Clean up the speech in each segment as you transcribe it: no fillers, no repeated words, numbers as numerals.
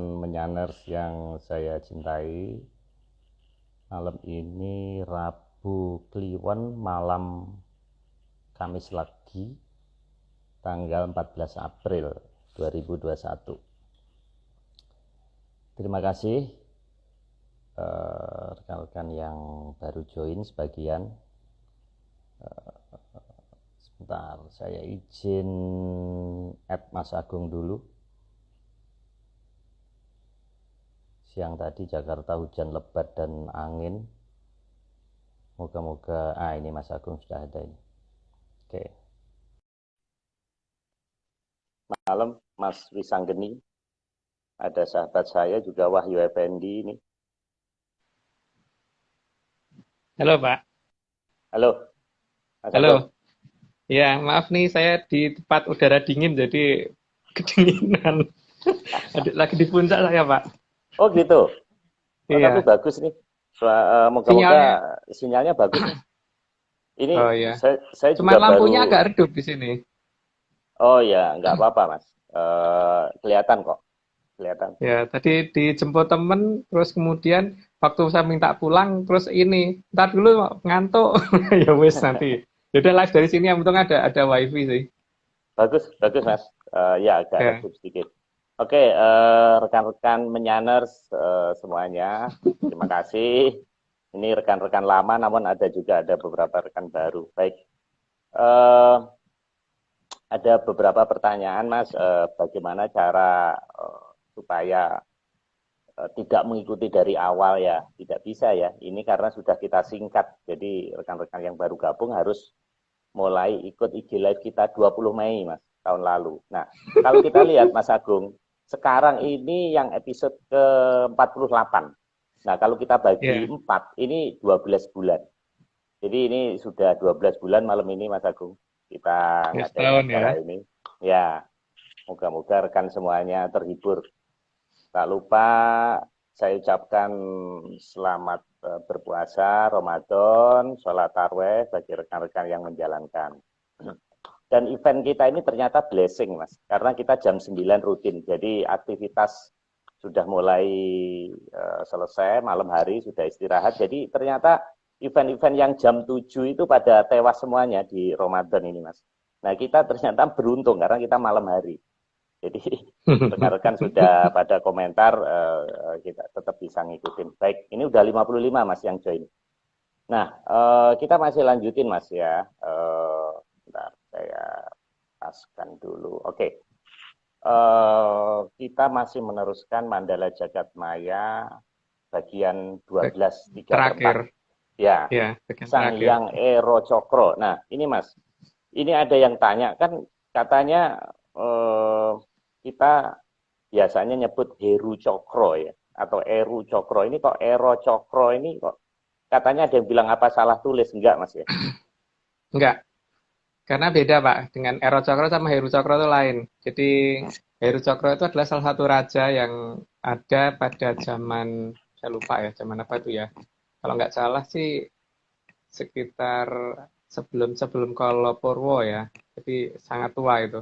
Menyaners yang saya cintai, malam ini Rabu Kliwon, malam Kamis lagi, tanggal 14 April 2021. Terima kasih rekan-rekan yang baru join sebagian. Sebentar, saya izin add Mas Agung dulu. Siang tadi Jakarta hujan lebat dan angin. Moga-moga, ini Mas Agung sudah ada ini. Oke. Malam Mas Wisanggeni. Ada sahabat saya juga Wahyu Effendi ini. Halo Pak. Halo, Mas Agung. Halo. Ya, maaf nih saya di tempat udara dingin jadi kedinginan. Lagi di puncak saya Pak. Oh gitu. Oh tapi Iya, bagus nih. Moga-moga sinyalnya. sinyalnya bagus nih. Ini Oh iya. saya Cuman juga lampunya baru. agak redup di sini. Oh ya, nggak apa-apa Mas. Kelihatan kok, kelihatan. Ya, tadi dijemput temen, terus kemudian waktu saya minta pulang, terus ini, ntar dulu ngantuk. Ya wes nanti. Yaudah live dari sini, yang untung ada wifi sih. Bagus, bagus Mas. Ya agak Ya, redup sedikit. Oke, rekan-rekan menyaners semuanya, terima kasih. Ini rekan-rekan lama, namun ada beberapa rekan baru. Baik, eh, ada beberapa pertanyaan, Mas. Bagaimana cara supaya tidak mengikuti dari awal ya? Tidak bisa ya. Ini karena sudah kita singkat. Jadi rekan-rekan yang baru gabung harus mulai ikut IG Live kita 20 Mei, Mas, tahun lalu. Nah, kalau kita lihat, Mas Agung, sekarang ini yang episode ke-48. Nah, kalau kita bagi ya, 4, ini 12 bulan. Jadi ini sudah 12 bulan malam ini, Mas Agung. Kita ya ngadain setahun ya. acara ini. Ya, moga-moga rekan semuanya terhibur. Tak lupa saya ucapkan selamat berpuasa Ramadan, sholat tarweh bagi rekan-rekan yang menjalankan. Dan event kita ini ternyata blessing, Mas. Karena kita jam 9 rutin. Jadi aktivitas sudah mulai selesai, malam hari sudah istirahat. Jadi ternyata event-event yang jam 7 itu pada tewas semuanya di Ramadan ini, Mas. Nah, kita ternyata beruntung karena kita malam hari. Jadi rekan-rekan sudah pada komentar, kita tetap bisa ngikutin. Baik, ini udah 55 Mas yang join. Nah, kita masih lanjutin Mas ya. Bentar, saya paskan dulu. Oke, kita masih meneruskan Mandala Jagat Maya bagian 12 3 per 4. Terakhir, Ya, ya, bagian Sang terakhir. Hyang Ero Cokro. Nah, ini Mas, ini ada yang tanya kan katanya kita biasanya nyebut Heru Cokro ya atau Eru Cokro. Ini kok Ero Cokro ini kok katanya ada yang bilang apa salah tulis enggak Mas ya? Enggak, karena beda Pak, dengan Ero Cokro sama Heru Cokro itu lain. Jadi Heru Cokro itu adalah salah satu raja yang ada pada zaman, saya lupa ya, zaman apa itu ya. Kalau nggak salah sih sekitar sebelum sebelum Kalapurwa ya. Jadi sangat tua itu.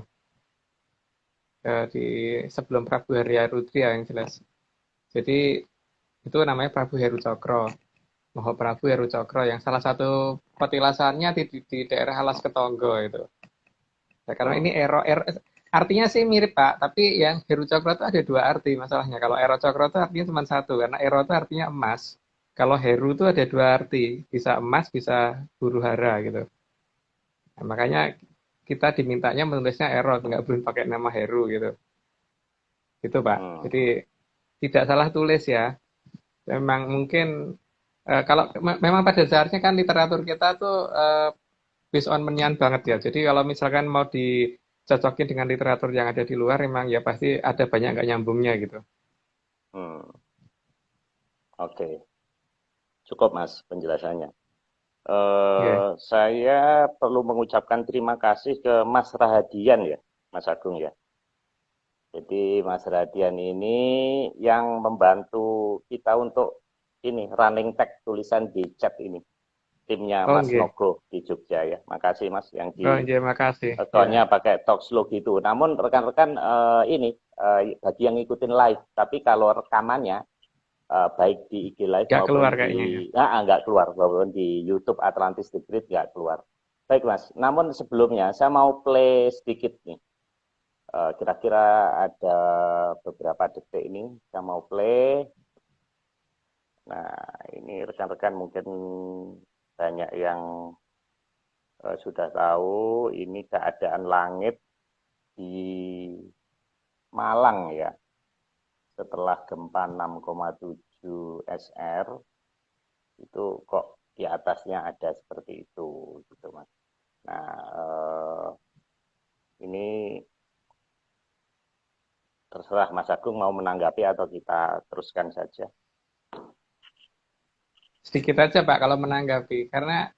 Di sebelum Prabu Haryarudra yang jelas. Jadi itu namanya Prabu Heru Cokro. Maha Prabu Heru Cokro yang salah satu petilasannya di daerah Alas Ketonggo itu. Ya, karena ini Hmm. artinya sih mirip Pak, tapi yang Heru Cokro itu ada dua arti masalahnya. Kalau Ero Cokro itu artinya cuma satu, karena Ero itu artinya emas. Kalau Heru itu ada dua arti, bisa emas, bisa huru hara gitu. Nah, makanya kita dimintanya menulisnya Ero, nggak boleh pakai nama Heru gitu. Gitu Pak. Hmm. Jadi tidak salah tulis ya. Memang mungkin kalau memang pada dasarnya kan literatur kita tuh based on menyan banget ya. Jadi kalau misalkan mau dicocokin dengan literatur yang ada di luar, memang ya pasti ada banyak nggak nyambungnya gitu. Hmm. Oke, cukup Mas penjelasannya. Iya, Saya perlu mengucapkan terima kasih ke Mas Rahadian ya, Mas Agung ya. Jadi Mas Rahadian ini yang membantu kita untuk ini running tag tulisan di chat ini. timnya Oh, Mas nggih. Nogo di Jogja ya. Makasih Mas yang Oh, di nggih, makasih. Ya. akunnya pakai Talkslow gitu. Namun rekan-rekan ini bagi yang ngikutin live, tapi kalau rekamannya baik di IG Live Nggak keluar maupun kayaknya ya. di nggak keluar, maupun di YouTube Atlantis The Great nggak keluar. Baik Mas, namun sebelumnya saya mau play sedikit nih. Kira-kira ada beberapa detik ini saya mau play. Nah, ini rekan-rekan mungkin banyak yang sudah tahu ini keadaan langit di Malang ya. Setelah gempa 6,7 SR itu kok di atasnya ada seperti itu gitu Mas. Nah, ini terserah Mas Agung mau menanggapi atau kita teruskan saja. Sedikit aja Pak kalau menanggapi, karena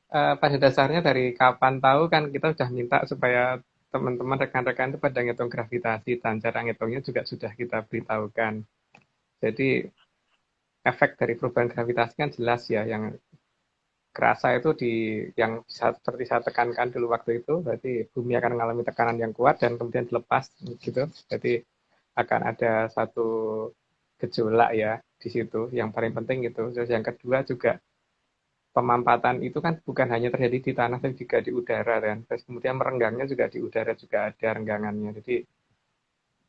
pada dasarnya dari kapan tahu kan kita sudah minta supaya teman-teman rekan-rekan itu pada ngitung gravitasi dan cara ngitungnya juga sudah kita beritahukan. Jadi efek dari perubahan gravitasi kan jelas ya, yang kerasa itu yang seperti saya tekankan dulu waktu itu, berarti bumi akan mengalami tekanan yang kuat dan kemudian dilepas gitu. Jadi akan ada satu gejolak ya di situ. Yang paling penting itu. Terus yang kedua juga pemampatan itu kan bukan hanya terjadi di tanah tapi juga di udara kan. Terus kemudian merenggangnya juga di udara juga ada renggangannya. Jadi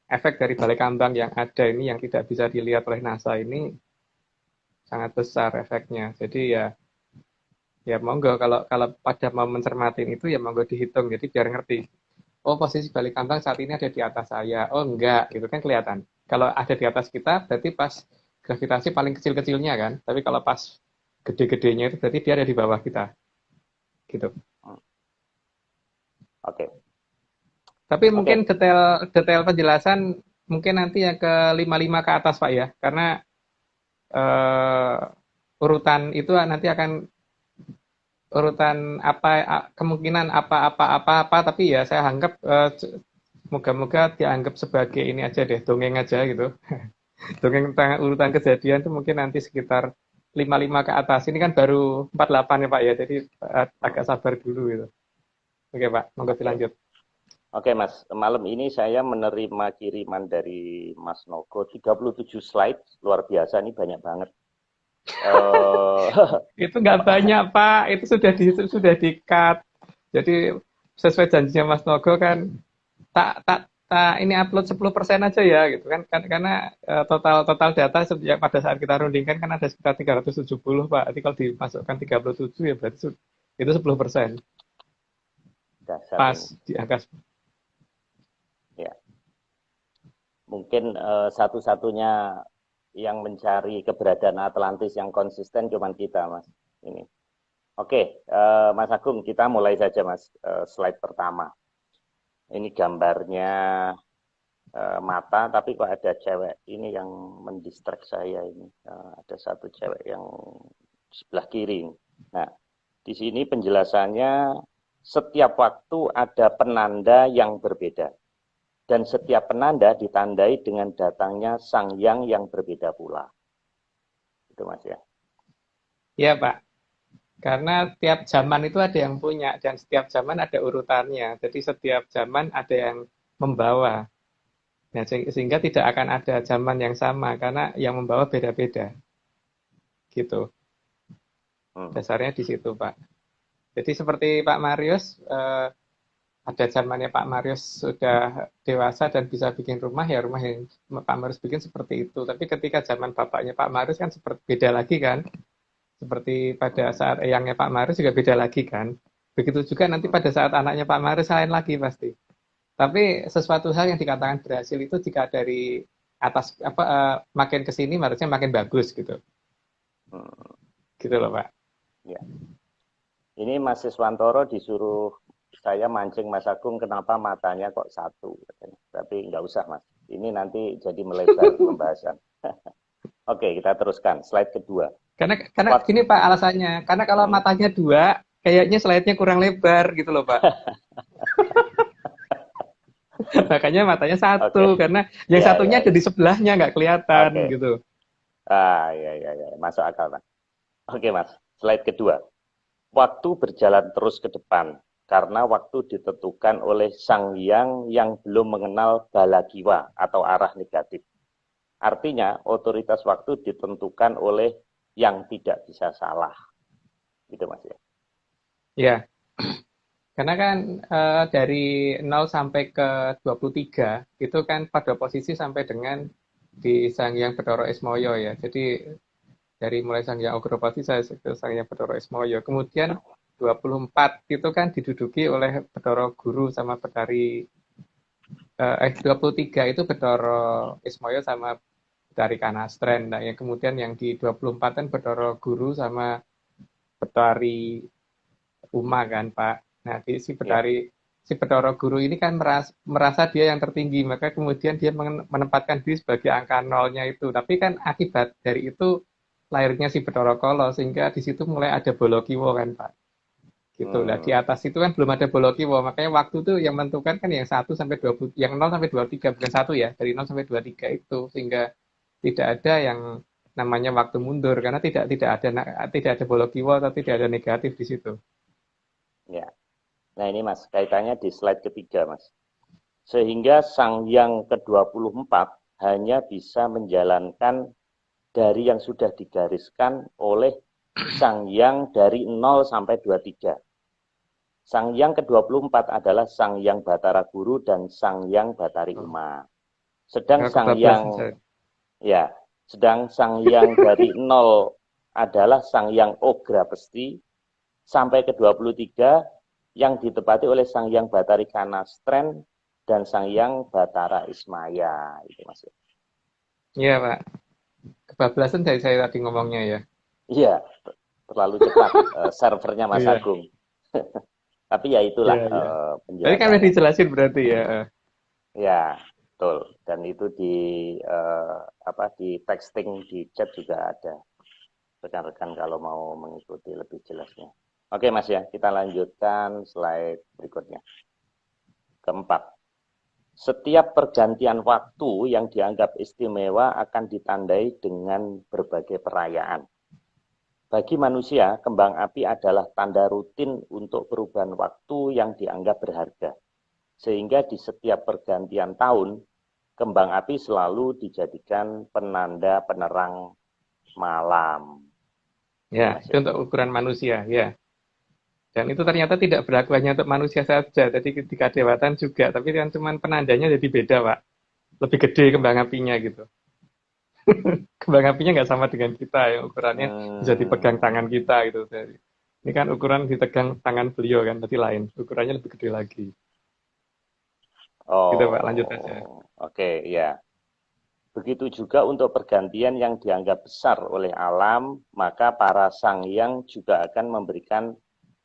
efek dari balik ambang yang ada ini yang tidak bisa dilihat oleh NASA ini sangat besar efeknya. Jadi ya monggo kalau kalau pada mau mencermatin itu ya monggo dihitung. Jadi biar ngerti. Oh, posisi balik ambang saat ini ada di atas saya. Oh, enggak, gitu kan kelihatan. Kalau ada di atas kita berarti pas gravitasi paling kecil-kecilnya kan. Tapi kalau pas gede-gedenya itu berarti dia ada di bawah kita. Gitu. Oke. Tapi mungkin Oke. detail penjelasan mungkin nanti yang ke 55 ke atas Pak ya. Karena urutan itu nanti akan urutan apa kemungkinan apa tapi ya saya anggap moga-moga dianggap sebagai ini aja deh, dongeng aja gitu. Dongeng tentang urutan kejadian itu mungkin nanti sekitar 55 ke atas. Ini kan baru 48 ya Pak ya. Jadi agak sabar dulu gitu. Oke Pak, monggo Oke. dilanjut. Oke Mas, malam ini saya menerima kiriman dari Mas Nogo 37 slide, luar biasa, ini banyak banget. Itu nggak banyak Pak, itu sudah di cut. Jadi sesuai janjinya Mas Nogo kan tak ini upload 10% aja ya gitu kan karena total total data sejak pada saat kita rundingkan kan ada sekitar 370 Pak. Jadi kalau dimasukkan 37 ya berarti itu 10%. dasar Pas ini. di angka. Ya, mungkin satu-satunya yang mencari keberadaan Atlantis yang konsisten cuman kita, Mas. Ini. Oke, Mas Agung, kita mulai saja, Mas. Slide pertama. Ini gambarnya mata, tapi kok ada cewek ini yang mendistract saya ini. Ada satu cewek yang sebelah kiri. Nah, di sini penjelasannya setiap waktu ada penanda yang berbeda. Dan setiap penanda ditandai dengan datangnya sang yang berbeda pula. Itu Mas ya. Ya Pak, karena tiap zaman itu ada yang punya dan setiap zaman ada urutannya. Jadi setiap zaman ada yang membawa. Nah, sehingga tidak akan ada zaman yang sama karena yang membawa beda-beda. Gitu. Dasarnya di situ, Pak. Jadi seperti Pak Marius, ada zamannya Pak Marius sudah dewasa dan bisa bikin rumah, ya rumah yang Pak Marius bikin seperti itu. Tapi ketika zaman bapaknya Pak Marius kan seperti beda lagi kan. Seperti pada saat eyangnya Pak Marius juga beda lagi kan. Begitu juga nanti pada saat anaknya Pak Marius lain lagi pasti. Tapi sesuatu hal yang dikatakan berhasil itu jika dari atas makin ke sini harusnya makin bagus gitu. Gitu loh, Pak. Ya. Ini Mas Siswantoro disuruh saya mancing Mas Agung kenapa matanya kok satu. Tapi nggak usah Mas. Ini nanti jadi melebar pembahasan. Oke, kita teruskan. Slide kedua. Karena gini Pak alasannya. Karena kalau matanya dua, kayaknya slide-nya kurang lebar gitu loh Pak. Makanya matanya satu. Karena yang satunya ada di sebelahnya nggak kelihatan gitu. Ya. Masuk akal Mas. Oke Mas, slide kedua. waktu berjalan terus ke depan, karena waktu ditentukan oleh Sang Hyang yang belum mengenal balagiwa atau arah negatif. Artinya, otoritas waktu ditentukan oleh yang tidak bisa salah. Gitu, Mas ya. Ya, karena kan dari 0 sampai ke 23 itu kan pada posisi sampai dengan di Sang Hyang Bathara Ismaya ya. Jadi dari mulai Sang Hyang Ugropati sampai ke Sang Hyang Bathara Ismaya. Kemudian 24 itu kan diduduki oleh Bathara Guru sama Bathari 23 itu Bathara Ismaya sama Bathari Kanastren. Nah, yang kemudian yang di 24 kan Bathara Guru sama Bathari Uma kan Pak. Nah, si Ya. Bathara Guru ini kan merasa dia yang tertinggi, maka kemudian dia menempatkan diri sebagai angka nolnya itu. Tapi kan akibat dari itu lahirnya si Bathara Kala, sehingga di situ mulai ada Bolokiwo kan Pak. Gitu. Nah, di atas itu kan belum ada Bolokiwo, makanya waktu itu yang menentukan kan yang 1 sampai 20, yang 0 sampai 23 bukan 1 ya, dari 0 sampai 23 itu, sehingga tidak ada yang namanya waktu mundur karena tidak ada Bolokiwo atau tidak ada negatif di situ. Ya. Nah ini Mas, kaitannya di slide ketiga Mas. Sehingga Sang Hyang ke-24 hanya bisa menjalankan dari yang sudah digariskan oleh Sang Hyang dari 0 sampai 23. Sang Hyang ke-24 adalah Sang Hyang Bathara Guru dan Sang Hyang Bathari Uma. Sedang Sang Hyang Sang Hyang dari 0 adalah Sang Hyang Ogra Pesti sampai ke-23 yang ditepati oleh Sang Hyang Bathari Kanastren dan Sang Hyang Bathara Ismaya. Itu Mas. Iya Pak. Kebablasan dari saya tadi ngomongnya ya. Iya, terlalu cepat servernya Mas Agung. Tapi ya itulah penjelasan. Tadi kan udah dijelasin berarti ya. Ya, betul. Dan itu di texting di chat juga ada. Rekan-rekan kalau mau mengikuti lebih jelasnya. Oke Mas ya, kita lanjutkan slide berikutnya. Keempat, setiap pergantian waktu yang dianggap istimewa akan ditandai dengan berbagai perayaan. Bagi manusia, kembang api adalah tanda rutin untuk perubahan waktu yang dianggap berharga. Sehingga di setiap pergantian tahun, kembang api selalu dijadikan penanda penerang malam. Ya, itu untuk ukuran manusia, ya. Dan itu ternyata tidak berlaku hanya untuk manusia saja, jadi ketika dewatan juga, tapi kan cuma penandanya jadi beda, Pak. Lebih gede kembang apinya gitu. Kembang apinya nggak sama dengan kita, yang ukurannya bisa dipegang tangan kita gitu. Ini kan ukuran dipegang tangan beliau kan, berarti lain. Ukurannya lebih gede lagi. Gitu Pak, lanjut aja. Oke, ya. Begitu juga untuk pergantian yang dianggap besar oleh alam, maka para sang hyang juga akan memberikan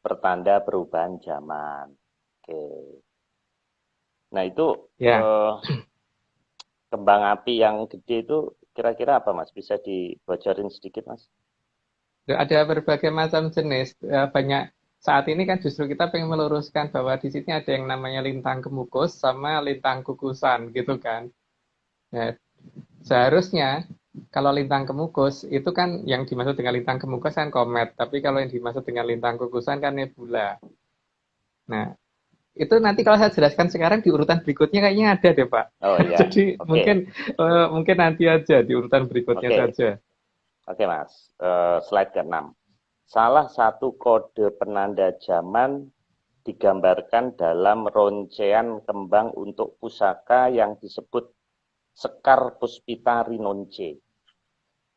pertanda perubahan zaman. Oke. Nah itu kembang api yang gede itu kira-kira apa Mas? Bisa dibocorin sedikit Mas? Ada berbagai macam jenis. Banyak saat ini kan justru kita pengen meluruskan bahwa di sini ada yang namanya lintang kemukus sama lintang kukusan gitu kan. Nah, seharusnya kalau lintang kemukus itu kan yang dimaksud dengan lintang kemukus kan komet, tapi kalau yang dimaksud dengan lintang kukusan kan nebula. Nah, itu nanti kalau saya jelaskan sekarang di urutan berikutnya kayaknya ada deh Pak. Oh iya. Jadi mungkin nanti aja di urutan berikutnya saja. Oke Mas, slide ke-6. Salah satu kode penanda zaman digambarkan dalam roncean kembang untuk pusaka yang disebut Sekar Puspita Rinonce.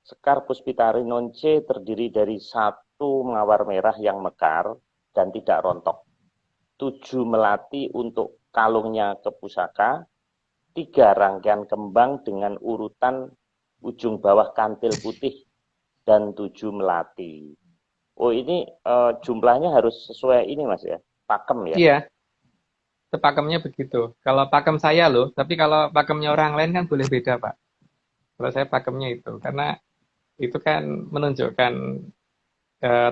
Sekar Puspita Rinonce terdiri dari 1 mawar merah yang mekar dan tidak rontok, 7 melati untuk kalungnya ke pusaka, 3 rangkaian kembang dengan urutan ujung bawah kantil putih, dan 7 melati. Oh ini jumlahnya harus sesuai ini Mas ya, pakem ya? Iya, pakemnya begitu. Kalau pakem saya loh, tapi kalau pakemnya orang lain kan boleh beda Pak. Kalau saya pakemnya itu, karena itu kan menunjukkan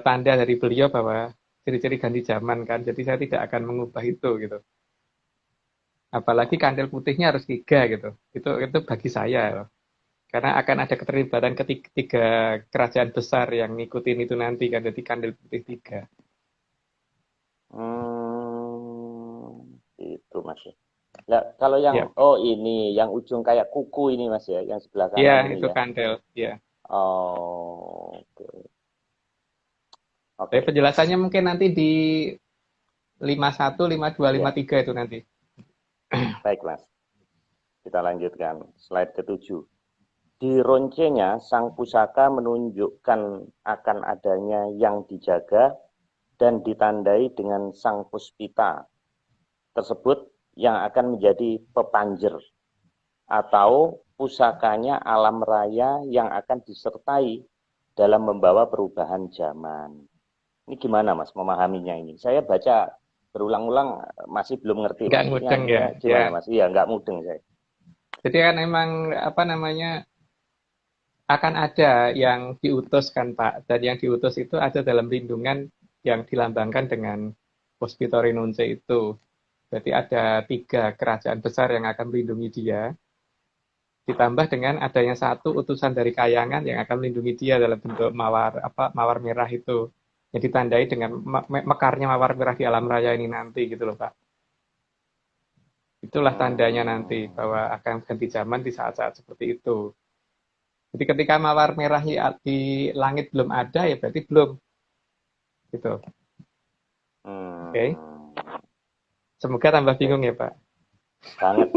tanda dari beliau bahwa ciri-ciri ganti zaman kan, jadi saya tidak akan mengubah itu gitu. Apalagi kantil putihnya harus 3 gitu. Itu bagi saya loh. Karena akan ada keterlibatan ketiga kerajaan besar yang ngikutin itu nanti kan, jadi kandil putih 3. Itu Mas ya. Lah, kalau yang Ya, oh ini yang ujung kayak kuku ini Mas ya, yang sebelah ya kanan ini itu ya. kantil. Ya. Oh, oke. Tapi Oke. penjelasannya mungkin nanti di 51, 52, Ya, 53 itu nanti. baik Mas. Kita lanjutkan slide ketujuh. Di roncenya, sang pusaka menunjukkan akan adanya yang dijaga dan ditandai dengan sang puspita tersebut yang akan menjadi pepanjer atau pusakanya alam raya yang akan disertai dalam membawa perubahan zaman. Ini gimana Mas memahaminya ini? Saya baca berulang-ulang masih belum ngerti Nggak Mas. Ini mudeng ya. artinya Ya. gimana Mas? Iya, nggak mudeng saya. Jadi kan emang apa namanya akan ada yang diutus kan Pak, dan yang diutus itu ada dalam lindungan yang dilambangkan dengan Hospitori Nunce itu. Jadi ada 3 kerajaan besar yang akan melindungi dia, ditambah dengan adanya satu utusan dari Kayangan yang akan melindungi dia dalam bentuk mawar merah itu, yang ditandai dengan mekarnya mawar merah di alam raya ini nanti gitu loh Pak. Itulah tandanya nanti Hmm, bahwa akan ganti zaman di saat-saat seperti itu. Jadi ketika mawar merah di langit belum ada ya berarti belum gitu. Oke. Okay. hmm, Semoga tambah oke. bingung ya Pak. Banget.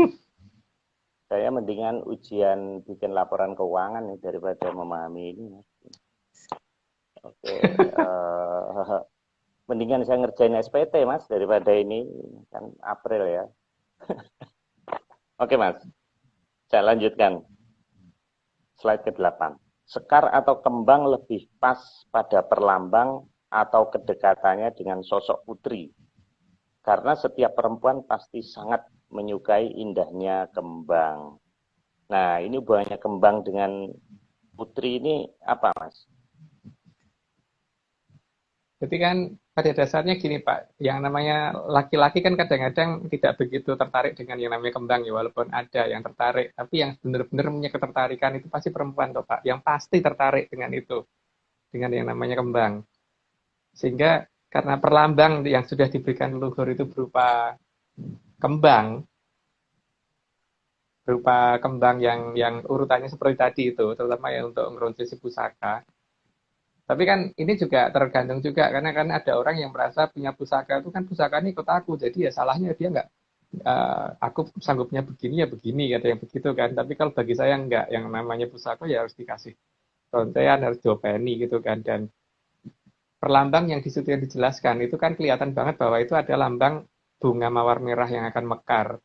Saya mendingan ujian bikin laporan keuangan nih daripada memahami ini. Oke, mendingan saya ngerjain SPT Mas daripada ini kan April ya. Oke Mas, saya lanjutkan slide ke-8. Sekar atau kembang lebih pas pada perlambang atau kedekatannya dengan sosok putri. Karena setiap perempuan pasti sangat menyukai indahnya kembang. Nah, ini hubungannya kembang dengan putri ini apa Mas? Jadi kan pada dasarnya gini Pak, yang namanya laki-laki kan kadang-kadang tidak begitu tertarik dengan yang namanya kembang ya, walaupun ada yang tertarik, tapi yang benar-benar punya ketertarikan itu pasti perempuan toh Pak, yang pasti tertarik dengan itu, dengan yang namanya kembang. Sehingga karena perlambang yang sudah diberikan leluhur itu kembang, berupa kembang yang urutannya seperti tadi itu, terutama ya untuk ngeronci si pusaka. Tapi kan ini juga tergantung juga karena kan ada orang yang merasa punya pusaka itu kan pusaka ini ikut aku, jadi ya salahnya dia nggak aku sanggupnya begini ya begini kata yang begitu kan. Tapi kalau bagi saya nggak, yang namanya pusaka ya harus dikasih rontean, harus diopeni gitu kan. Dan perlambang yang disitu yang dijelaskan itu kan kelihatan banget bahwa itu ada lambang bunga mawar merah yang akan mekar.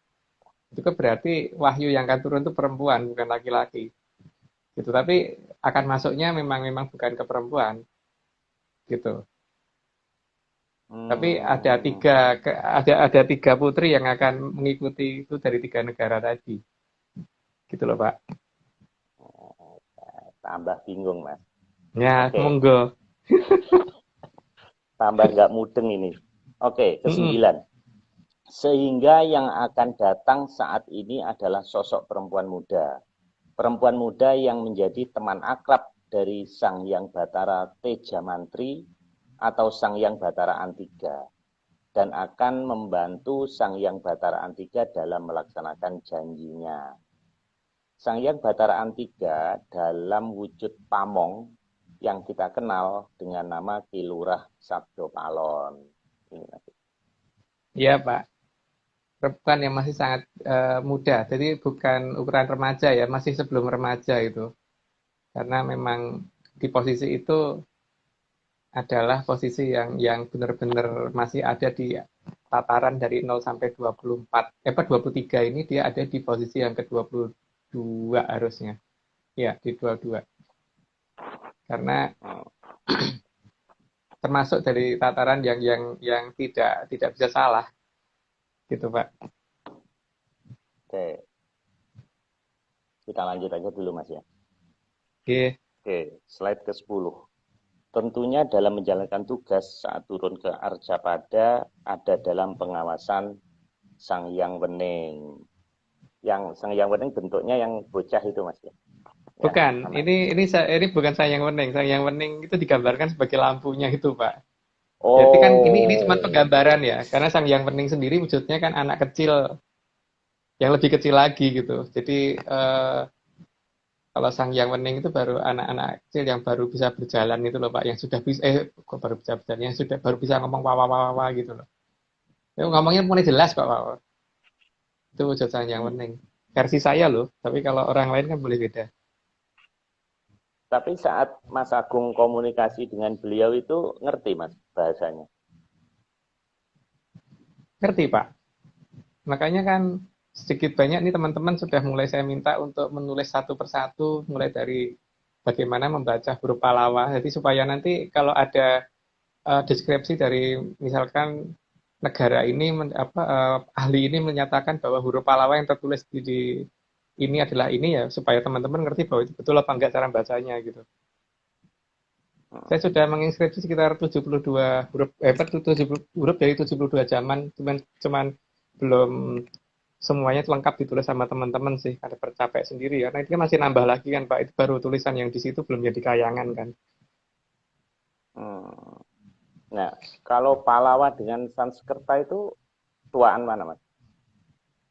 Itu kan berarti wahyu yang akan turun itu perempuan bukan laki-laki gitu. Tapi akan masuknya memang memang bukan ke perempuan gitu. Tapi Hmm, ada 3 putri yang akan mengikuti itu dari 3 negara tadi, gitu loh Pak. tambah bingung Mas. Ya, Oke, monggo. tambah nggak mudeng ini. Oke, Mm-mm. ke-9. Sehingga yang akan datang saat ini adalah sosok perempuan muda. Perempuan muda yang menjadi teman akrab dari Sang Hyang Batara Teja Mantri atau Sang Hyang Batara Antiga dan akan membantu Sang Hyang Batara Antiga dalam melaksanakan janjinya. Sang Hyang Batara Antiga dalam wujud pamong yang kita kenal dengan nama Kilurah Sabdo Palon. Ini nanti. Iya Pak, perempuan yang masih sangat muda, jadi bukan ukuran remaja ya, masih sebelum remaja itu. Karena memang di posisi itu adalah posisi yang benar-benar masih ada di tataran dari 0 sampai 24, 23 ini dia ada di posisi yang ke-22 harusnya. Ya, di 22. Karena termasuk dari tataran yang tidak bisa salah gitu Pak. Oke, kita lanjut aja dulu Mas ya. Oke, Oke, slide ke-10. Tentunya dalam menjalankan tugas saat turun ke Arjapada ada dalam pengawasan Sang Hyang Wening. Yang Sang Hyang Wening bentuknya yang bocah itu Mas ya. Ya, bukan. namanya. Ini bukan sayang wening. Sayang wening itu digambarkan sebagai lampunya itu Pak. Jadi kan ini cuma Oh, penggambaran ya, karena Sang Hyang Wening sendiri wujudnya kan anak kecil yang lebih kecil lagi gitu. Jadi kalau Sang Hyang Wening itu baru anak-anak kecil yang baru bisa berjalan itu loh Pak, yang sudah bisa kok baru bisa berjalan, yang sudah baru bisa ngomong wah wah wah wah gitu loh. Itu ngomongnya mulai jelas kok Pak. Itu wujud Sang Hyang Wening. Versi saya loh, tapi kalau orang lain kan boleh beda. tapi saat Mas Agung komunikasi dengan beliau itu ngerti Mas bahasanya. Ngerti Pak? Makanya kan sedikit banyak nih teman-teman sudah mulai saya minta untuk menulis satu persatu, mulai dari bagaimana membaca huruf Pallawa. Jadi supaya nanti kalau ada deskripsi dari misalkan negara ini ahli ini menyatakan bahwa huruf Pallawa yang tertulis di ini adalah ini ya supaya teman-teman ngerti bahwa itu betul apa enggak cara bacanya gitu. Saya sudah menginskripsi sekitar 72 huruf 70 huruf dari 72 zaman cuman belum semuanya lengkap ditulis sama teman-teman sih karena bercapek sendiri ya. Nah, ini kan masih nambah lagi kan Pak. Itu baru tulisan yang di situ belum jadi kayangan kan. Hmm. Nah, kalau Pallawa dengan Sanskerta itu tuaan mana Mas?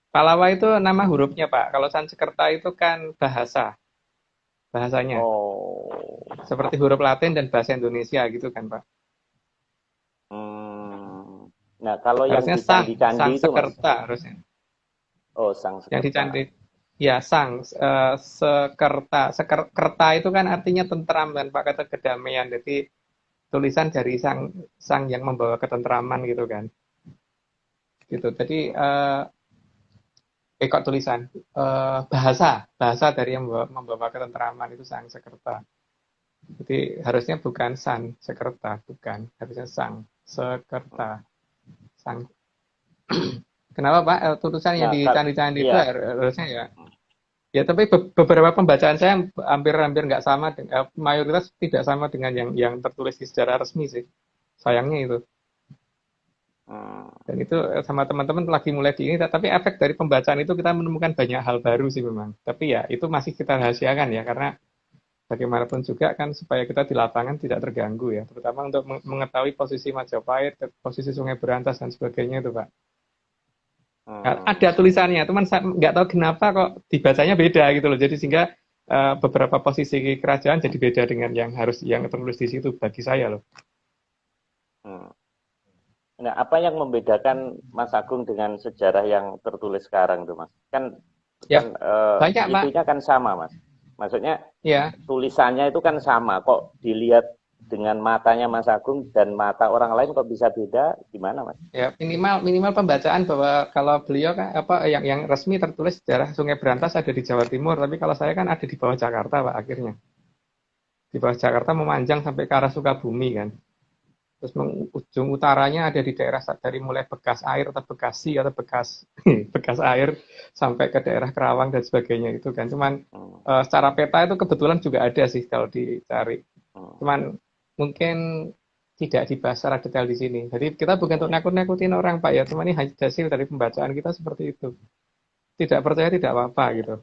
Pallawa itu nama hurufnya Pak. Kalau Sanskerta itu kan bahasanya. Oh, Seperti huruf Latin dan bahasa Indonesia gitu kan Pak. hmm. Nah, kalau yang Harusnya di candi-candi itu Mas? Sangsekerta harusnya. Oh, Yang di Sanskerta. candi ya sekerta. Kerta itu kan artinya tentram kan Pak, kata kedamaian. Jadi tulisan dari sang yang membawa ketentraman gitu kan. Gitu. Jadi kok tulisan bahasa dari yang membawa ketentraman itu sang sekerta. Jadi harusnya bukan san sekerta, bukan, harusnya sang sekerta. Sang. Kenapa Pak? Tulisan yang Nah, di candi-candi itu iya. harusnya ya. Ya tapi beberapa pembacaan saya hampir nggak sama, mayoritas tidak sama dengan yang tertulis di secara resmi sih. Sayangnya itu. Hmm. Dan itu sama teman-teman lagi mulai di ini, tapi efek dari pembacaan itu kita menemukan banyak hal baru sih memang. Tapi ya itu masih kita rahasiakan ya, karena bagaimanapun juga kan supaya kita di lapangan tidak terganggu ya, terutama untuk mengetahui posisi Majapahit, posisi Sungai Berantas dan sebagainya itu Pak. Nah, Hmm. ada tulisannya, teman saya nggak tahu kenapa kok dibacanya beda gitu loh. Jadi sehingga beberapa posisi kerajaan jadi beda dengan yang tertulis di situ bagi saya loh. Hmm. Nah, apa yang membedakan Mas Agung dengan sejarah yang tertulis sekarang tuh, Mas? Kan Ya kan banyak Pak. itunya kan sama, Mas. Maksudnya Ya. tulisannya itu kan sama. Kok dilihat dengan matanya Mas Agung dan mata orang lain kok bisa beda? Gimana, Mas? Ya, minimal pembacaan bahwa kalau beliau kan apa yang resmi tertulis sejarah Sungai Berantas ada di Jawa Timur, tapi kalau saya kan ada di bawah Jakarta, Pak, akhirnya. Di bawah Jakarta memanjang sampai ke arah Sukabumi kan. Terus ujung utaranya ada di daerah dari mulai Bekas Air atau Bekasi atau Bekas Bekas Air sampai ke daerah Kerawang dan sebagainya itu kan. Cuman Hmm. secara peta itu kebetulan juga ada sih kalau dicari. Hmm. Cuman mungkin tidak dibahas secara detail di sini. Jadi kita bukan untuk nakut-nakutin orang Pak ya, cuma ini hasil dari pembacaan kita seperti itu. Tidak percaya tidak apa-apa gitu.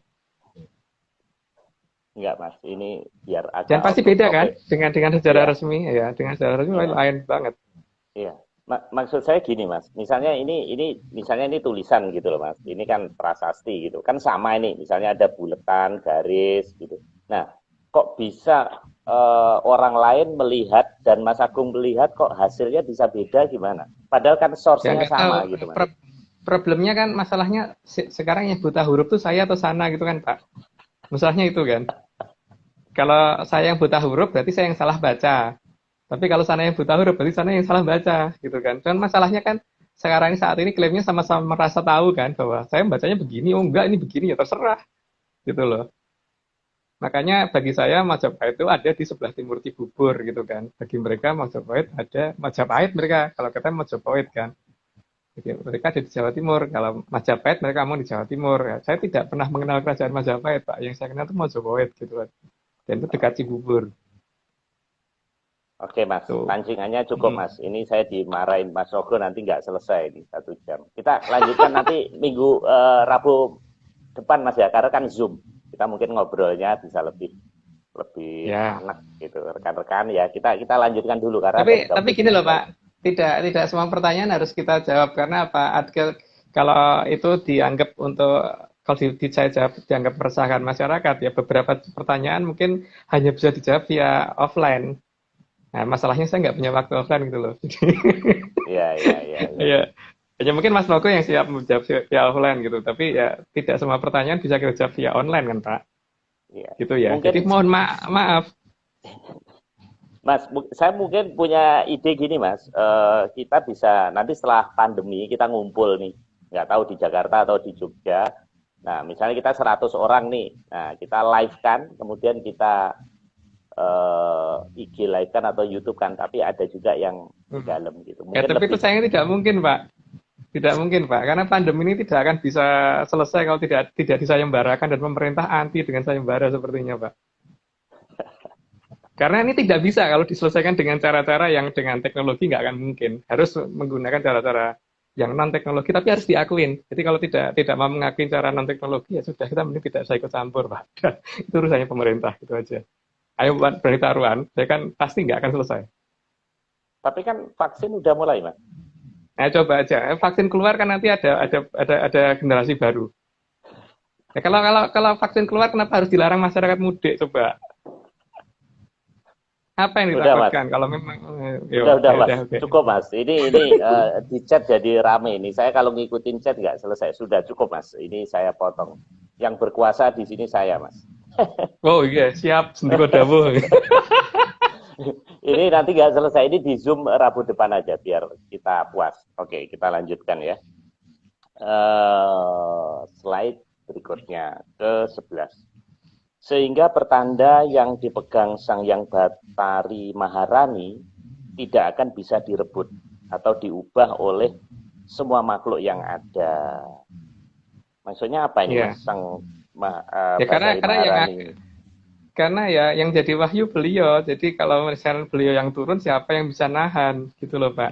Enggak, Mas. Ini biar Dan agak pasti out of beda kan topic. dengan sejarah Iya, resmi ya, dengan sejarah resmi iya. lain banget. Iya. Maksud saya gini, Mas. Misalnya ini tulisan gitu loh, Mas. Ini kan prasasti gitu. Kan sama ini. Misalnya ada buletan, garis gitu. Nah, kok bisa orang lain melihat dan Mas Agung melihat kok hasilnya bisa beda gimana? Padahal kan Ya source-nya nggak tahu. sama gitu, Mas. Problemnya kan masalahnya sekarang yang buta huruf tuh saya atau sana gitu kan Pak. Masalahnya itu kan. Kalau saya yang buta huruf berarti saya yang salah baca. Tapi kalau sana yang buta huruf berarti sana yang salah baca gitu kan. Dan masalahnya kan sekarang ini saat ini klaimnya sama-sama merasa tahu kan bahwa saya bacanya begini, oh enggak ini begini ya terserah gitu loh. Makanya bagi saya Majapahit itu ada di sebelah timur Cibubur gitu kan. Bagi mereka Majapahit ada Majapahit mereka. Kalau kita Majapahit kan. Jadi mereka ada di Jawa Timur. Kalau Majapahit mereka mau di Jawa Timur. Ya, saya tidak pernah mengenal kerajaan Majapahit Pak. Yang saya kenal itu Majapahit gitu kan. Dan itu dekat Cibubur. Oke, Mas. Tuh. Pancingannya cukup, Mas. Ini saya dimarahin Mas Rogo nanti nggak selesai ini 1 jam. Kita lanjutkan nanti minggu Rabu depan, Mas ya. Karena kan Zoom. Kita mungkin ngobrolnya bisa lebih lebih Ya. enak gitu rekan-rekan ya kita lanjutkan dulu karena Tapi ada topik gini yang loh Pak. lain. tidak semua pertanyaan harus kita jawab karena apa? Kalau itu dianggap kalau saya jawab dianggap meresahkan masyarakat ya beberapa pertanyaan mungkin hanya bisa dijawab via offline. Nah, masalahnya saya nggak punya waktu offline gitu loh. Iya, iya, iya, iya. Ya, hanya mungkin Mas Logo yang siap menjawab via offline gitu. Tapi ya tidak semua pertanyaan bisa kita jawab via online kan Pak. Iya. Gitu ya. Jadi Mungkin mohon maaf. Mas, saya mungkin punya ide gini, Mas. Kita bisa nanti setelah pandemi kita ngumpul nih, nggak tahu di Jakarta atau di Jogja. Nah, misalnya kita 100 orang nih. Nah, kita live kan, kemudian kita IG live kan atau YouTube kan, tapi ada juga yang di Hmm. dalam gitu. Ya, Mungkin tapi itu lebih. sayangnya tidak mungkin Pak. Tidak mungkin Pak, karena pandemi ini tidak akan bisa selesai kalau tidak disayembarakan dan pemerintah anti dengan sayembara sepertinya Pak. Karena ini tidak bisa kalau diselesaikan dengan cara-cara yang dengan teknologi nggak akan mungkin. Harus menggunakan cara-cara yang non teknologi tapi harus diakuin. Jadi kalau tidak mau mengakui cara non teknologi ya sudah kita mending tidak usah ikut campur Pak. Itu urusannya pemerintah itu aja. Ayo berani taruhan, saya kan pasti nggak akan selesai. Tapi kan vaksin udah mulai, Mas. Nah coba aja, vaksin keluar kan nanti ada generasi baru. Ya, kalau vaksin keluar kenapa harus dilarang masyarakat mudik coba? Apa yang Udah, Mas. ditakutkan kalau memang Udah, ya Mas. udah oke. Cukup, Mas. Ini di chat jadi rame ini. Saya kalau ngikutin chat nggak selesai. Sudah cukup, Mas. Ini saya potong. Yang berkuasa di sini saya, Mas. Oh iya, siap sendiko dawuh. Ini nanti nggak selesai. Ini di Zoom Rabu depan aja biar kita puas. Oke, kita lanjutkan ya. Slide berikutnya ke 11. Sehingga pertanda yang dipegang Sang Yang Batari Maharani tidak akan bisa direbut atau diubah oleh semua makhluk yang ada. Maksudnya apa ini, Iya. Mas? Sang Ya Batari Maharani. karena ya yang jadi wahyu beliau. Jadi kalau misalnya beliau yang turun siapa yang bisa nahan gitu loh Pak.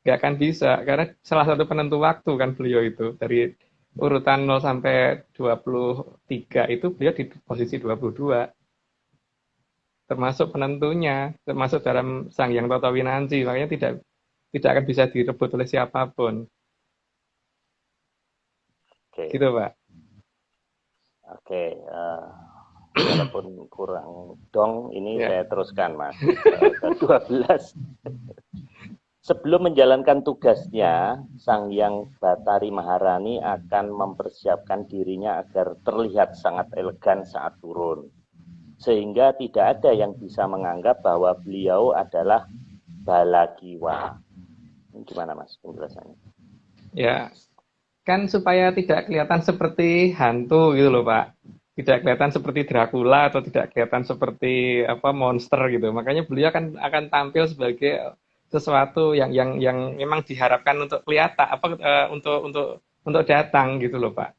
Nggak akan bisa karena salah satu penentu waktu kan beliau itu dari urutan 0 sampai 23 itu beliau di posisi 22 termasuk penentunya, termasuk dalam Sang Yang Toto Winanci, makanya tidak akan bisa direbut oleh siapapun. Oke, Gitu, Pak. oke. Walaupun kurang dong, ini Ya. saya teruskan, Mas. Ke 12. Sebelum menjalankan tugasnya, Sang Yang Batari Maharani akan mempersiapkan dirinya agar terlihat sangat elegan saat turun. Sehingga tidak ada yang bisa menganggap bahwa beliau adalah Balakiwa. Ini gimana, Mas, penjelasannya? Ya, kan supaya tidak kelihatan seperti hantu gitu loh, Pak. Tidak kelihatan seperti Dracula atau tidak kelihatan seperti apa monster gitu. Makanya beliau akan tampil sebagai sesuatu yang memang diharapkan untuk kelihatan apa untuk datang gitu loh, Pak.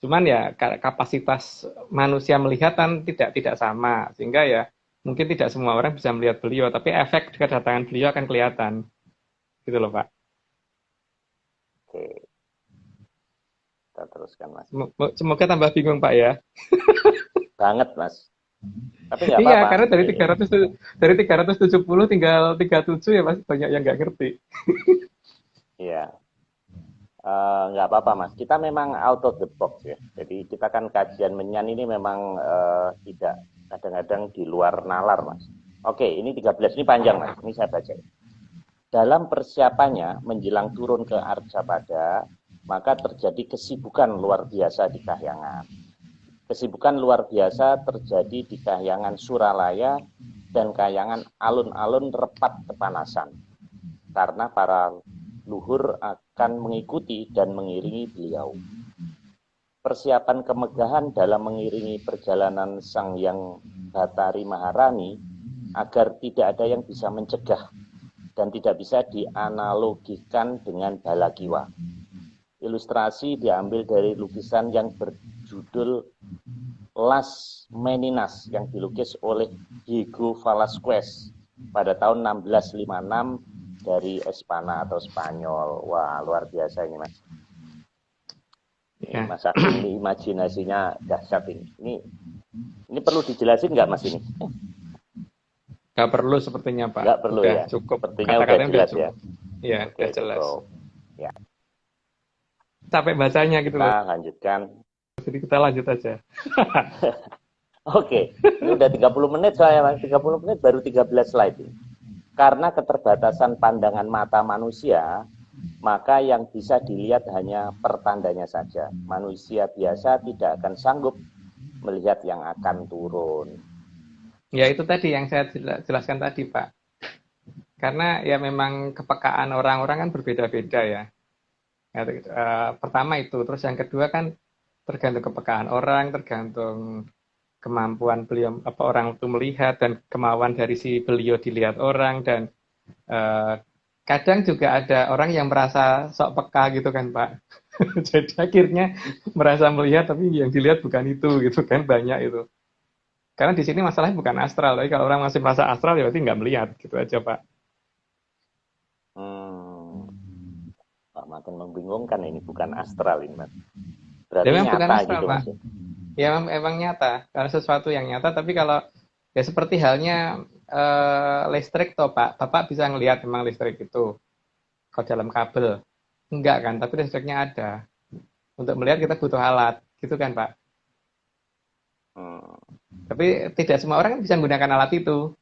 Cuman ya kapasitas manusia melihat kan tidak sama, sehingga ya mungkin tidak semua orang bisa melihat beliau, tapi efek kedatangan beliau akan kelihatan, gitu loh Pak. Oke, kita teruskan, Mas. Semoga tambah bingung Pak ya. Banget, Mas. Tapi nggak Iya, apa-apa. karena Ini, dari 370 tinggal 37 ya masih banyak yang nggak ngerti. ya, nggak apa-apa, Mas. Kita memang out of the box ya. Jadi kita kan kajian menyan ini memang tidak kadang-kadang di luar nalar, Mas. Oke, ini 13 ini panjang, Mas. Ini saya baca. Dalam persiapannya menjelang turun ke Arjapada, maka terjadi kesibukan luar biasa di Kahyangan. Kesibukan luar biasa terjadi di Kahyangan Suralaya dan Kahyangan alun-alun Repat kepanasan. Karena para luhur akan mengikuti dan mengiringi beliau. Persiapan kemegahan dalam mengiringi perjalanan Sang Yang Batari Maharani agar tidak ada yang bisa mencegah dan tidak bisa dianalogikan dengan Balakiwa. Ilustrasi diambil dari lukisan yang berjudul Las Meninas yang dilukis oleh Diego Velázquez pada tahun 1656 dari Espana atau Spanyol. Wah, luar biasa ini, Mas. Ya. Mas Agung ini imajinasinya dahsyat ini. Ini perlu dijelasin nggak, Mas, ini? Nggak perlu sepertinya, Pak. Nggak perlu Udah ya? cukup. Sepertinya udah Kata-katanya udah jelas ya? cukup. Iya, Oke, udah jelas. cukup. Ya, Capek bacanya gitu kita loh. lanjutkan. Jadi kita lanjut aja. Oke, ini udah 30 menit soalnya, Mas. 30 menit baru 13 slide ini. Karena keterbatasan pandangan mata manusia, maka yang bisa dilihat hanya pertandanya saja. Manusia biasa tidak akan sanggup melihat yang akan turun. Ya itu tadi yang saya jelaskan tadi, Pak. Karena ya memang kepekaan orang-orang kan berbeda-beda ya. Ya, pertama itu, terus yang kedua kan tergantung kepekaan orang, tergantung kemampuan beliau apa orang itu melihat dan kemauan dari si beliau dilihat orang dan kadang juga ada orang yang merasa sok peka gitu kan Pak. Jadi akhirnya merasa melihat tapi yang dilihat bukan itu gitu kan banyak itu. Karena di sini masalahnya bukan astral, tapi kalau orang masih merasa astral ya berarti nggak melihat gitu aja Pak. Makin membingungkan ini, bukan astral ini, Mas. Ya Berarti memang bukan nyata astral gitu, Pak. Mas. Ya emang nyata, kalau sesuatu yang nyata, tapi kalau ya seperti halnya listrik toh Pak, Bapak bisa ngelihat memang listrik itu kalau dalam kabel. Enggak kan, tapi listriknya ada. Untuk melihat kita butuh alat, gitu kan Pak. Tapi tidak semua orang bisa menggunakan alat itu.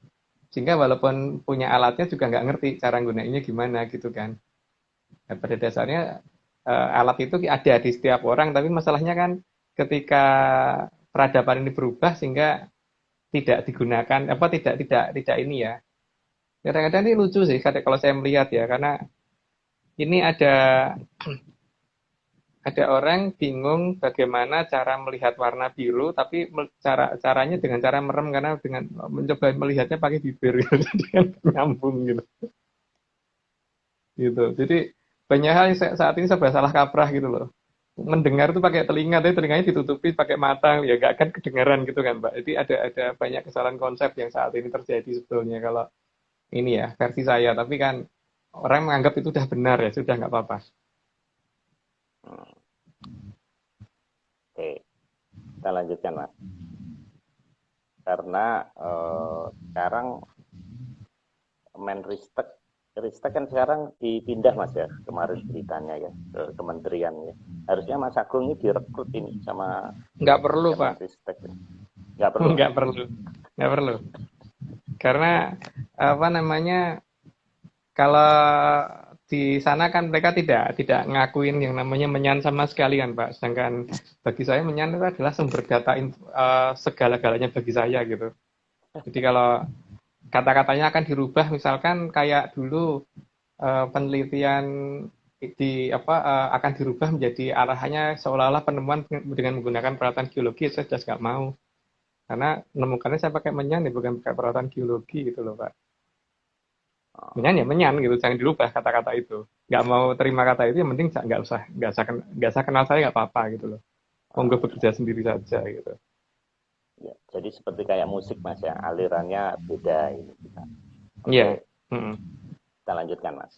Sehingga walaupun punya alatnya juga nggak ngerti cara gunainnya gimana gitu kan. Nah, pada dasarnya alat itu ada di setiap orang, tapi masalahnya kan ketika peradaban ini berubah sehingga tidak digunakan apa tidak ini ya. Kadang-kadang ini lucu sih kalau saya melihat ya karena ini ada orang bingung bagaimana cara melihat warna biru tapi caranya dengan cara merem karena dengan mencoba melihatnya pakai bibir gitu. Jadi kan nyambung gitu. Gitu. Jadi banyak hal yang saat ini serba salah kaprah gitu loh. Mendengar tuh pakai telinga, tapi telinganya ditutupi pakai mata, ya gak akan kedengaran gitu kan, Pak. Jadi ada banyak kesalahan konsep yang saat ini terjadi sebetulnya kalau ini ya versi saya. Tapi kan orang menganggap itu udah benar ya, sudah nggak apa-apa. Oke, kita lanjutkan, Mas. Karena sekarang Menristek Ristek kan sekarang dipindah Mas ya, kemarin beritanya ya ke kementerian ya. Harusnya Mas Agung ini direkrut ini sama Nggak perlu Pak, Menristek. Nggak perlu. nggak perlu, nggak perlu. Karena apa namanya kalau di sana kan mereka tidak ngakuin yang namanya menyan sama sekali kan Pak. Sedangkan bagi saya menyan itu adalah sumber data segala-galanya bagi saya gitu. Jadi kalau kata-katanya akan dirubah misalkan kayak dulu penelitian akan dirubah menjadi arahannya seolah-olah penemuan dengan menggunakan peralatan geologi, saya jelas nggak mau karena menemukannya saya pakai menyan ya bukan pakai peralatan geologi gitu loh Pak. Menyan ya menyan gitu, jangan dirubah kata-kata itu. Nggak mau terima kata itu yang penting nggak usah kenal saya nggak apa-apa gitu loh. Monggo bekerja sendiri saja gitu. Ya, jadi seperti kayak musik Mas ya, alirannya beda ini kita. Iya. Kita lanjutkan Mas.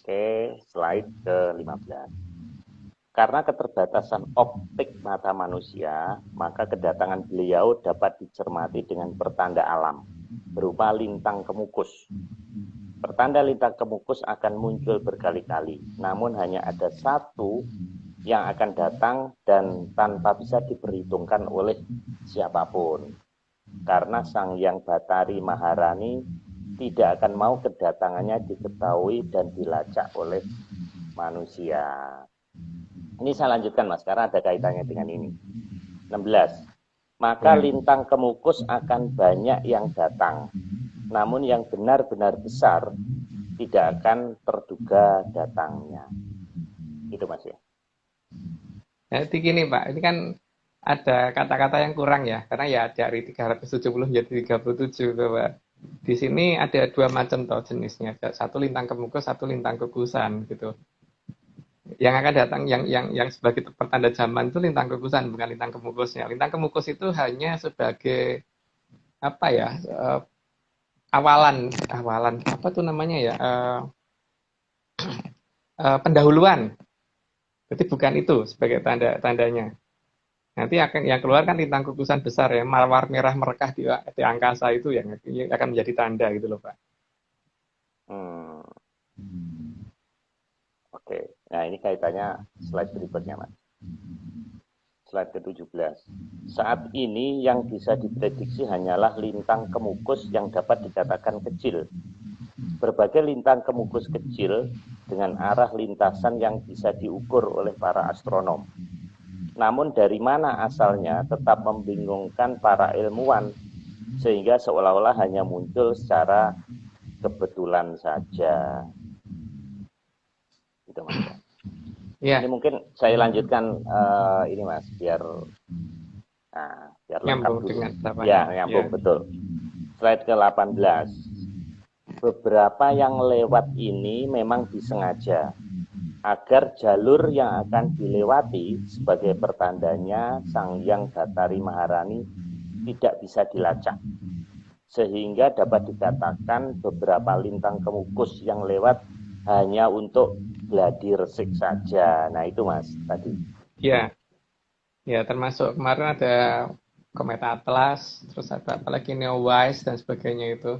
Oke, slide ke-15. Karena keterbatasan optik mata manusia, maka kedatangan beliau dapat dicermati dengan pertanda alam, berupa lintang kemukus. Pertanda lintang kemukus akan muncul berkali-kali, namun hanya ada satu yang akan datang dan tanpa bisa diperhitungkan oleh siapapun. Karena Sang Hyang Batari Maharani tidak akan mau kedatangannya diketahui dan dilacak oleh manusia. Ini saya lanjutkan Mas, karena ada kaitannya dengan ini. 16. Maka lintang kemukus akan banyak yang datang, namun yang benar-benar besar tidak akan terduga datangnya. Itu Mas ya. Jadi gini Pak, ini kan ada kata-kata yang kurang ya, karena ya dari 370 menjadi 37 tuh, Pak. Di sini ada dua macam toh jenisnya, satu lintang kemukus, satu lintang kukusan gitu. Yang akan datang yang sebagai pertanda zaman itu lintang kukusan, bukan lintang kemukusnya. Lintang kemukus itu hanya sebagai apa ya? Awalan apa tuh namanya ya? Pendahuluan. Jadi bukan itu sebagai tandanya. Nanti akan yang keluar kan lintang kukusan besar ya, mawar merah merekah di angkasa itu yang akan menjadi tanda gitu loh Pak. Hmm, oke. Nah, ini kaitannya slide berikutnya, Mas. Slide ke-17. Saat ini yang bisa diprediksi hanyalah lintang kemukus yang dapat dikatakan kecil. Berbagai lintang kemukus kecil dengan arah lintasan yang bisa diukur oleh para astronom. Namun dari mana asalnya tetap membingungkan para ilmuwan, sehingga seolah-olah hanya muncul secara kebetulan saja. Gitu, Mas. Ini Ya, mungkin saya lanjutkan ini, Mas, biar lengkap nyambung dulu. dengan Ya, tahapannya. Ya, nyambung betul. Slide ke-18. Beberapa yang lewat ini memang disengaja agar jalur yang akan dilewati sebagai pertandanya Sang Hyang Bathari Maharani tidak bisa dilacak. Sehingga dapat dikatakan beberapa lintang kemukus yang lewat hanya untuk gladi resik saja. Nah itu Mas tadi. ya, ya termasuk kemarin ada komet Atlas, terus ada apalagi Neowise dan sebagainya itu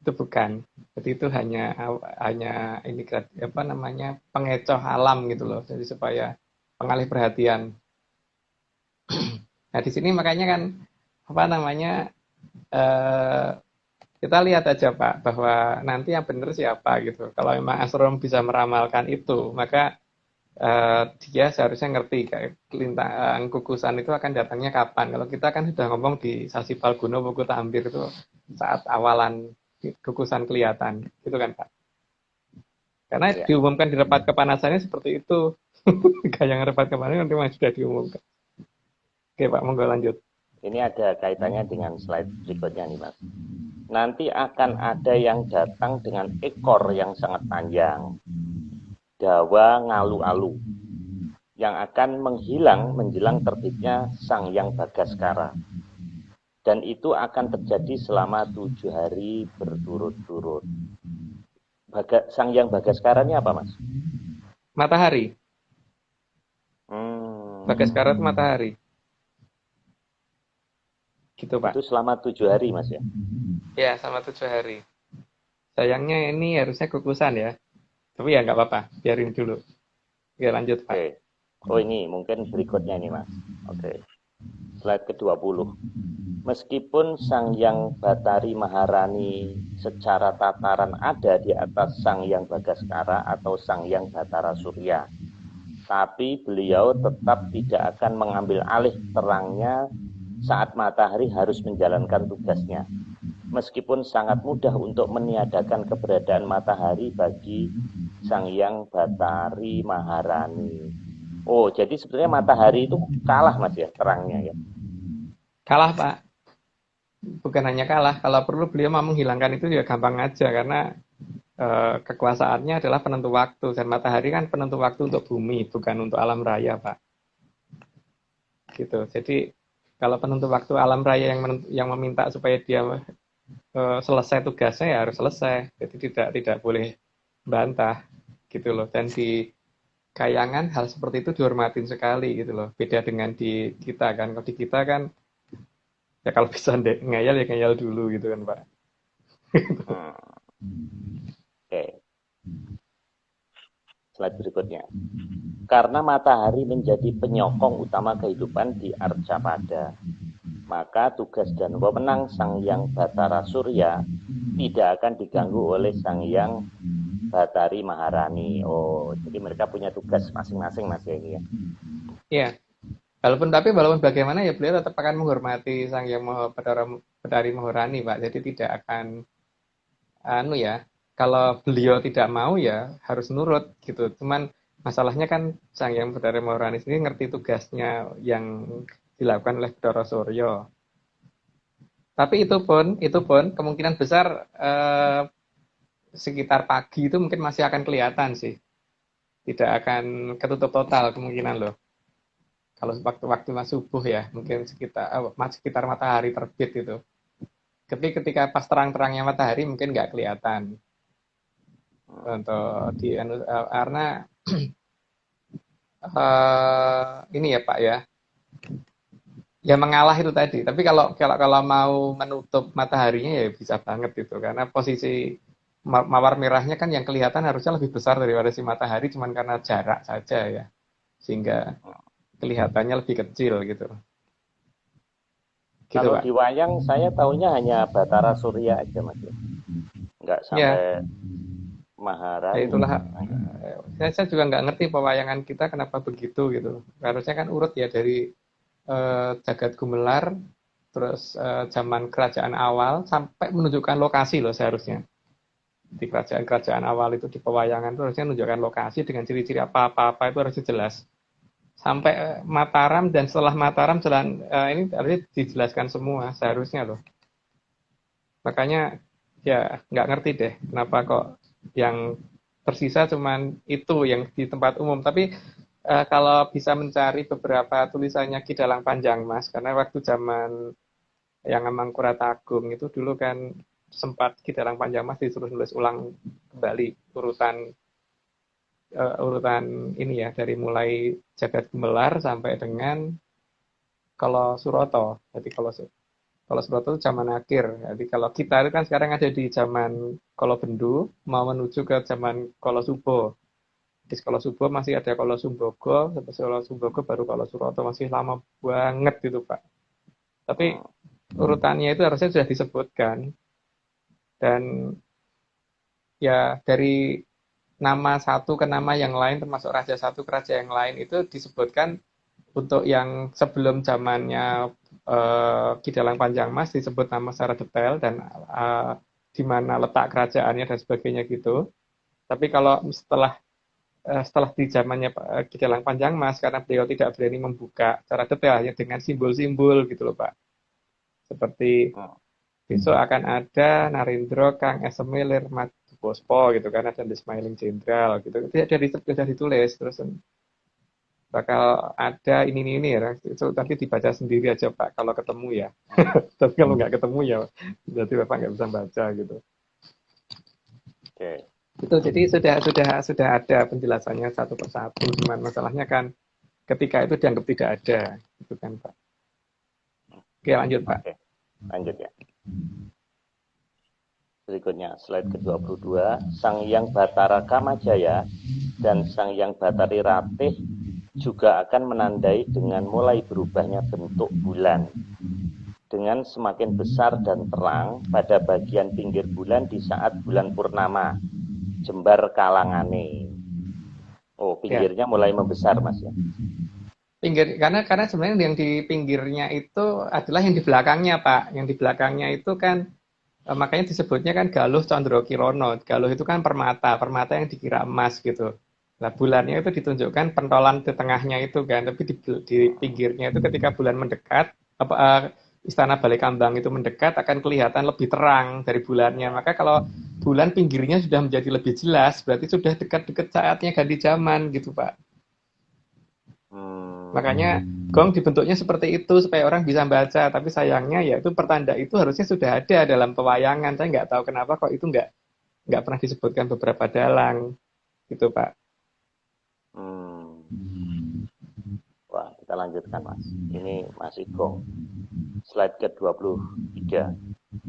bukan. Jadi itu hanya ini apa namanya pengecoh alam gitu loh. Jadi supaya pengalih perhatian. Nah di sini makanya kan apa namanya eh, kita lihat aja Pak bahwa nanti yang benar siapa gitu. Kalau memang astronom bisa meramalkan itu, maka dia seharusnya ngerti kayak lintang kukusan itu akan datangnya kapan. Kalau kita kan sudah ngomong di Sasi Palguno Buku Tambir itu saat awalan kukusan kelihatan, gitu kan Pak? Karena Ya. diumumkan di repat kepanasannya seperti itu. Kayak yang repat kepanasan nanti masih sudah diumumkan. Oke Pak, monggo lanjut. Ini ada kaitannya dengan slide berikutnya nih Mas. Nanti akan ada yang datang dengan ekor yang sangat panjang, dawa ngalu-alu, yang akan menghilang menjelang terbitnya Sang Hyang Bagaskara. Dan itu akan terjadi selama 7 hari berturut-turut. Sang Hyang Bagaskara ini apa Mas? Matahari. Hmm, Bagaskara itu matahari. Gitu Pak. itu selama 7 hari Mas ya? Ya, sama 7 hari. Sayangnya ini harusnya kukusan ya. Tapi ya nggak apa-apa, biarin dulu. Ya lanjut Pak. Oke. Oh ini mungkin berikutnya ini Mas. Oke. Slide ke-20. Meskipun Sang Hyang Bathari Maharani secara tataran ada di atas Sang Hyang Bagaskara atau Sang Hyang Bathara Surya, tapi beliau tetap tidak akan mengambil alih terangnya saat matahari harus menjalankan tugasnya. Meskipun sangat mudah untuk meniadakan keberadaan matahari bagi Sang Hyang Bathari Maharani. Oh, jadi sebenarnya matahari itu kalah Mas ya terangnya ya. Kalah Pak. Bukan hanya kalah, kalau perlu beliau mau menghilangkan itu juga gampang aja karena kekuasaannya adalah penentu waktu dan matahari kan penentu waktu untuk bumi bukan untuk alam raya Pak. Gitu. Jadi kalau penentu waktu alam raya yang meminta supaya dia selesai tugasnya ya harus selesai. Jadi tidak boleh bantah gitu loh. Dan di kayangan hal seperti itu dihormatin sekali gitu loh. Beda dengan di kita kan. Kalau di kita kan ya kalau bisa ngayal ya ngayal dulu gitu kan Pak. Hmm, Oke, slide berikutnya. Karena matahari menjadi penyokong utama kehidupan di Arcapada, maka tugas dan wewenang Sang Hyang Bathara Surya tidak akan diganggu oleh Sang Hyang Bathari Maharani. Oh, jadi mereka punya tugas masing-masing Mas ya ini ya. Iya, walaupun bagaimana ya beliau tetap akan menghormati Sang Yang Bathari Maharani Pak. Jadi tidak akan anu ya, kalau beliau tidak mau ya harus nurut gitu. Cuman masalahnya kan Sang Yang Bathari Maharani sendiri ngerti tugasnya yang dilakukan oleh Bathara Surya. Tapi itu pun kemungkinan besar sekitar pagi itu mungkin masih akan kelihatan sih. Tidak akan ketutup total kemungkinan loh. Kalau waktu-waktu subuh ya, mungkin sekitar matahari terbit itu. Ketika pas terang-terangnya matahari mungkin nggak kelihatan untuk karena ini ya Pak ya, ya mengalah itu tadi. Tapi kalau mau menutup mataharinya ya bisa banget itu, karena posisi mawar merahnya kan yang kelihatan harusnya lebih besar daripada si matahari, cuman karena jarak saja ya, sehingga kelihatannya lebih kecil gitu. Gitu Kalau Pak. di wayang saya tahunya hanya Batara Surya aja Mas. Nggak Ya, sampai ya Maharani. itulah. Saya juga nggak ngerti pewayangan kita kenapa begitu gitu. Harusnya kan urut ya dari Jagat Gumelar, terus zaman kerajaan awal sampai menunjukkan lokasi loh seharusnya. Di kerajaan-kerajaan awal itu di pewayangan itu harusnya menunjukkan lokasi dengan ciri-ciri apa-apa itu harusnya jelas. Sampai Mataram dan setelah Mataram jalan ini harusnya dijelaskan semua seharusnya loh. Makanya ya nggak ngerti deh kenapa kok yang tersisa cuman itu yang di tempat umum. Tapi kalau bisa mencari beberapa tulisannya Ki Dalang Panjang Mas, karena waktu zaman yang Mangkurat Agung itu dulu kan sempat Ki Dalang Panjang Mas disuruh nulis ulang kembali urutan ini ya, dari mulai Jagat Gemelar sampai dengan kalau Suroto. Jadi kalau Suroto itu zaman akhir. Jadi kalau kita itu kan sekarang ada di zaman Kolo Bendu, mau menuju ke zaman Kolo Subo. Di Kolo Subo masih ada Kolo Sumbogo, sampai Kolo Sumbogo baru Kolo Suroto, masih lama banget gitu Pak. Tapi urutannya itu harusnya sudah disebutkan. Dan ya dari nama satu ke nama yang lain, termasuk raja satu ke raja yang lain, itu disebutkan untuk yang sebelum zamannya Ki Dalang Panjang Mas disebut nama secara detail dan di mana letak kerajaannya dan sebagainya gitu. Tapi kalau setelah di zamannya Ki Dalang Panjang Mas, karena beliau tidak berani membuka secara detail hanya dengan simbol-simbol gitu loh Pak. Seperti besok akan ada Narendra Kang Esemilir Madubospo gitu kan, ada The Smiling Jenderal gitu. Itu sudah ditulis terus bakal ada ini ya. Itu nanti dibaca sendiri aja Pak kalau ketemu ya. Tapi kalau nggak ketemu ya berarti Bapak nggak bisa baca gitu. Oke. Itu jadi sudah ada penjelasannya satu persatu. Cuman masalahnya kan ketika itu dianggap tidak ada gitu kan Pak. Oke lanjut Pak. Oke. Lanjut ya. Berikutnya, slide ke-22. Sang Hyang Batara Kamajaya dan Sang Hyang Batari Ratih juga akan menandai dengan mulai berubahnya bentuk bulan. Dengan semakin besar dan terang pada bagian pinggir bulan di saat bulan purnama. Jembar kalangane. Oh, pinggirnya mulai membesar Mas ya. Karena sebenarnya yang di pinggirnya itu adalah yang di belakangnya Pak. Yang di belakangnya itu kan makanya disebutnya kan Galuh Condro Kirono. Galuh itu kan permata yang dikira emas gitu. Nah bulannya itu ditunjukkan pentolan di tengahnya itu kan, tapi di pinggirnya itu ketika bulan mendekat, istana Balai Kambang itu mendekat akan kelihatan lebih terang dari bulannya. Maka kalau bulan pinggirnya sudah menjadi lebih jelas, berarti sudah dekat-dekat saatnya ganti zaman gitu Pak. Makanya gong dibentuknya seperti itu supaya orang bisa baca. Tapi sayangnya ya itu pertanda itu harusnya sudah ada dalam pewayangan. Saya nggak tahu kenapa kok itu nggak pernah disebutkan beberapa dalang gitu Pak. Wah, kita lanjutkan Mas. Ini masih gong. Slide ke-23.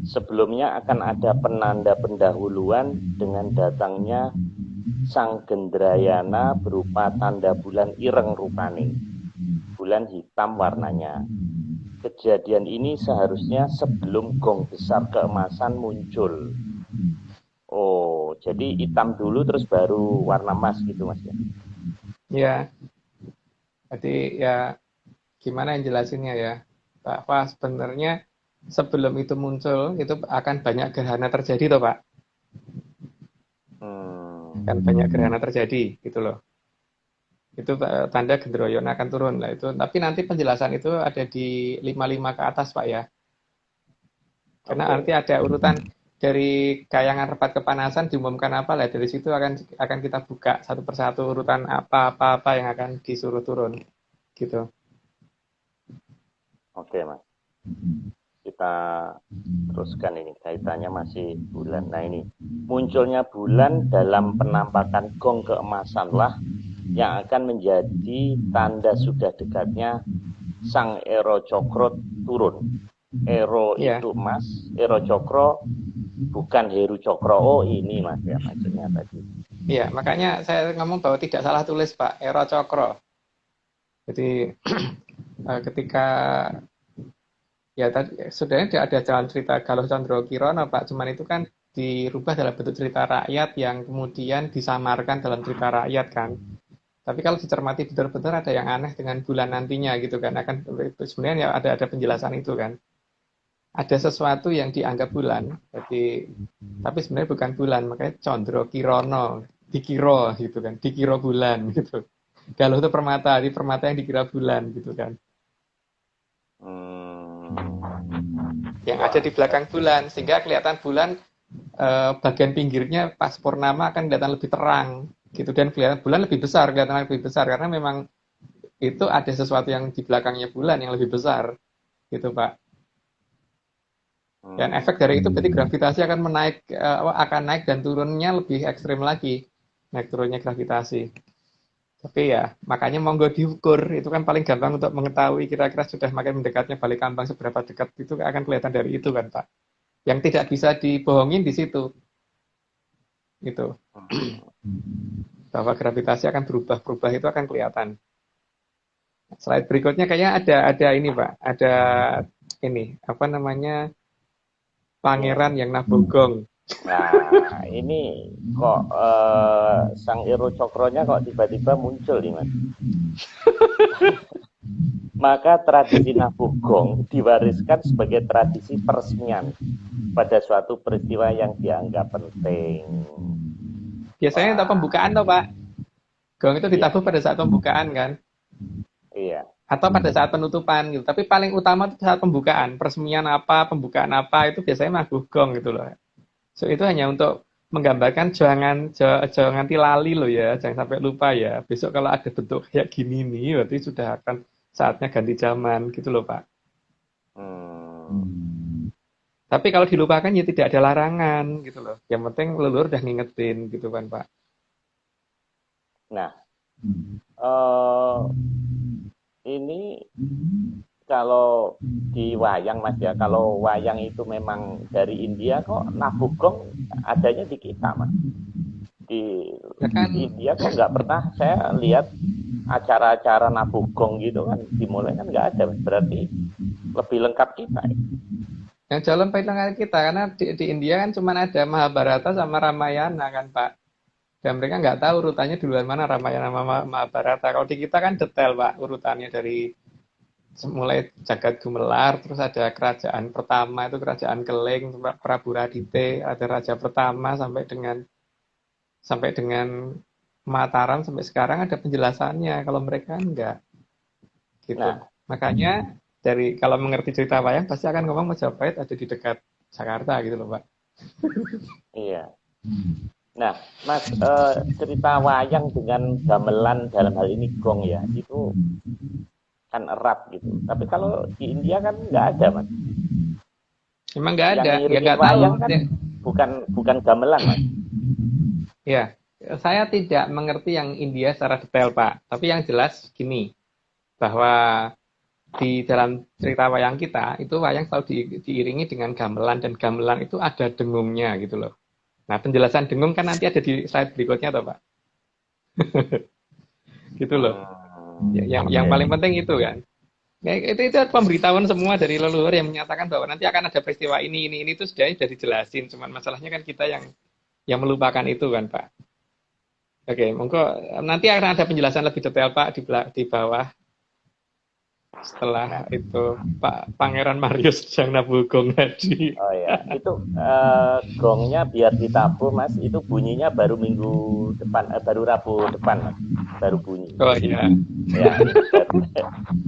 Sebelumnya akan ada penanda pendahuluan dengan datangnya Sang Gendrayana berupa tanda bulan ireng rupane. Bulan hitam warnanya. Kejadian ini seharusnya sebelum gong besar keemasan muncul. Oh, jadi hitam dulu terus baru warna emas gitu Mas ya? Ya, jadi ya gimana yang jelasinnya ya, bahwa sebenarnya sebelum itu muncul itu akan banyak gerhana terjadi toh Pak. Kan banyak gerhana terjadi gitu loh. Itu tanda Gendroyono akan turun lah itu. Tapi nanti penjelasan itu ada di 55 ke atas Pak ya. Karena nanti ada urutan dari Kayangan Repat Kepanasan diumumkan apa lah, dari situ akan kita buka satu persatu urutan apa yang akan disuruh turun gitu. Oke Mas. Kita teruskan ini kaitannya masih bulan. Nah ini munculnya bulan dalam penampakan gong keemasanlah yang akan menjadi tanda sudah dekatnya Sang Ero Cokro turun. Ero itu Mas, Ero Cokro bukan Heru Cokro. Oh ini Mas ya maksudnya tadi. Iya, makanya saya ngomong bahwa tidak salah tulis Pak, Ero Cokro. Jadi ketika ya tadi sebenarnya ada jalan cerita Galuh Condro Kirono Pak, cuman itu kan dirubah dalam bentuk cerita rakyat yang kemudian disamarkan dalam cerita rakyat kan. Tapi kalau dicermati betul-betul ada yang aneh dengan bulan nantinya gitu kan, akan sebenarnya ya ada penjelasan itu kan. Ada sesuatu yang dianggap bulan, tapi sebenarnya bukan bulan, makanya Condro Kirono, dikiro gitu kan, dikiro bulan gitu. Galuh itu permata, di permata yang dikira bulan gitu kan. Yang ada di belakang bulan, sehingga kelihatan bulan bagian pinggirnya pas purnama akan kelihatan lebih terang gitu, dan kelihatan bulan lebih besar, kelihatan lebih besar karena memang itu ada sesuatu yang di belakangnya bulan yang lebih besar gitu Pak. Dan efek dari itu berarti gravitasi akan naik dan turunnya lebih ekstrim lagi, naik turunnya gravitasi. Tapi ya makanya monggo diukur, itu kan paling gampang untuk mengetahui kira-kira sudah makin mendekatnya balik kambang seberapa dekat, itu akan kelihatan dari itu kan Pak. Yang tidak bisa dibohongin di situ. Gitu. Bahwa gravitasi akan berubah itu akan kelihatan. Slide berikutnya kayaknya ada ini Pak, ada ini apa namanya, pangeran yang nabogong. Nah, ini kok Sang Ero Cokronya kok tiba-tiba muncul nih Mas. Maka tradisi nabogong diwariskan sebagai tradisi peresmian pada suatu peristiwa yang dianggap penting. Biasanya untuk pembukaan toh Pak. Gong itu ditabuh pada saat pembukaan kan? Iya. Atau pada saat penutupan gitu. Tapi paling utama itu saat pembukaan. Peresmian apa, pembukaan apa, itu biasanya nabuh gong gitu loh. So itu hanya untuk menggambarkan jangan nanti lali loh ya, jangan sampai lupa ya. Besok kalau ada bentuk kayak gini nih, berarti sudah akan saatnya ganti zaman gitu loh Pak. Tapi kalau dilupakan ya tidak ada larangan gitu loh. Yang penting leluhur udah ngingetin gitu kan Pak. Nah, ini kalau di wayang Mas ya, kalau wayang itu memang dari India, kok nabogong adanya di kita Mas. Di India kok nggak pernah saya lihat acara-acara nabogong gitu kan, dimulai kan nggak ada. Berarti lebih lengkap kita ya. Yang jauh lebih lengkap kita, karena di India kan cuma ada Mahabharata sama Ramayana kan Pak. Dan mereka nggak tahu urutannya duluan mana Ramayana sama Mahabharata. Kalau di kita kan detail Pak urutannya, dari mulai Jagat Gumelar, terus ada kerajaan pertama itu kerajaan Keling, Prabu Radite, ada raja pertama sampai dengan Mataram, sampai sekarang ada penjelasannya. Kalau mereka enggak gitu. Nah, makanya kalau mengerti cerita wayang pasti akan ngomong Majapahit ada di dekat Jakarta gitu loh Pak. Iya. Nah Mas, cerita wayang dengan gamelan dalam hal ini gong ya, itu kan erat gitu. Tapi kalau di India kan nggak ada Mas. Emang nggak ada. Yang ngiringin wayang kan bukan gamelan Mas. Ya, saya tidak mengerti yang India secara detail Pak. Tapi yang jelas gini, bahwa di dalam cerita wayang kita itu wayang selalu diiringi dengan gamelan, dan gamelan itu ada dengungnya gitu loh. Nah, penjelasan dengung kan nanti ada di slide berikutnya toh Pak. Gitu loh. Yang paling penting itu kan. Ya, itu pemberitahuan semua dari leluhur yang menyatakan bahwa nanti akan ada peristiwa ini itu sudah dijelasin. Cuman masalahnya kan kita yang melupakan itu kan Pak. Oke, monggo nanti akan ada penjelasan lebih detail Pak di bawah. Setelah itu Pak Pangeran Marius yang nabuh gong tadi. Oh ya, itu gongnya biar ditabuh Mas, itu bunyinya baru minggu depan, baru Rabu depan Mas, baru bunyi. Oh iya. Ya,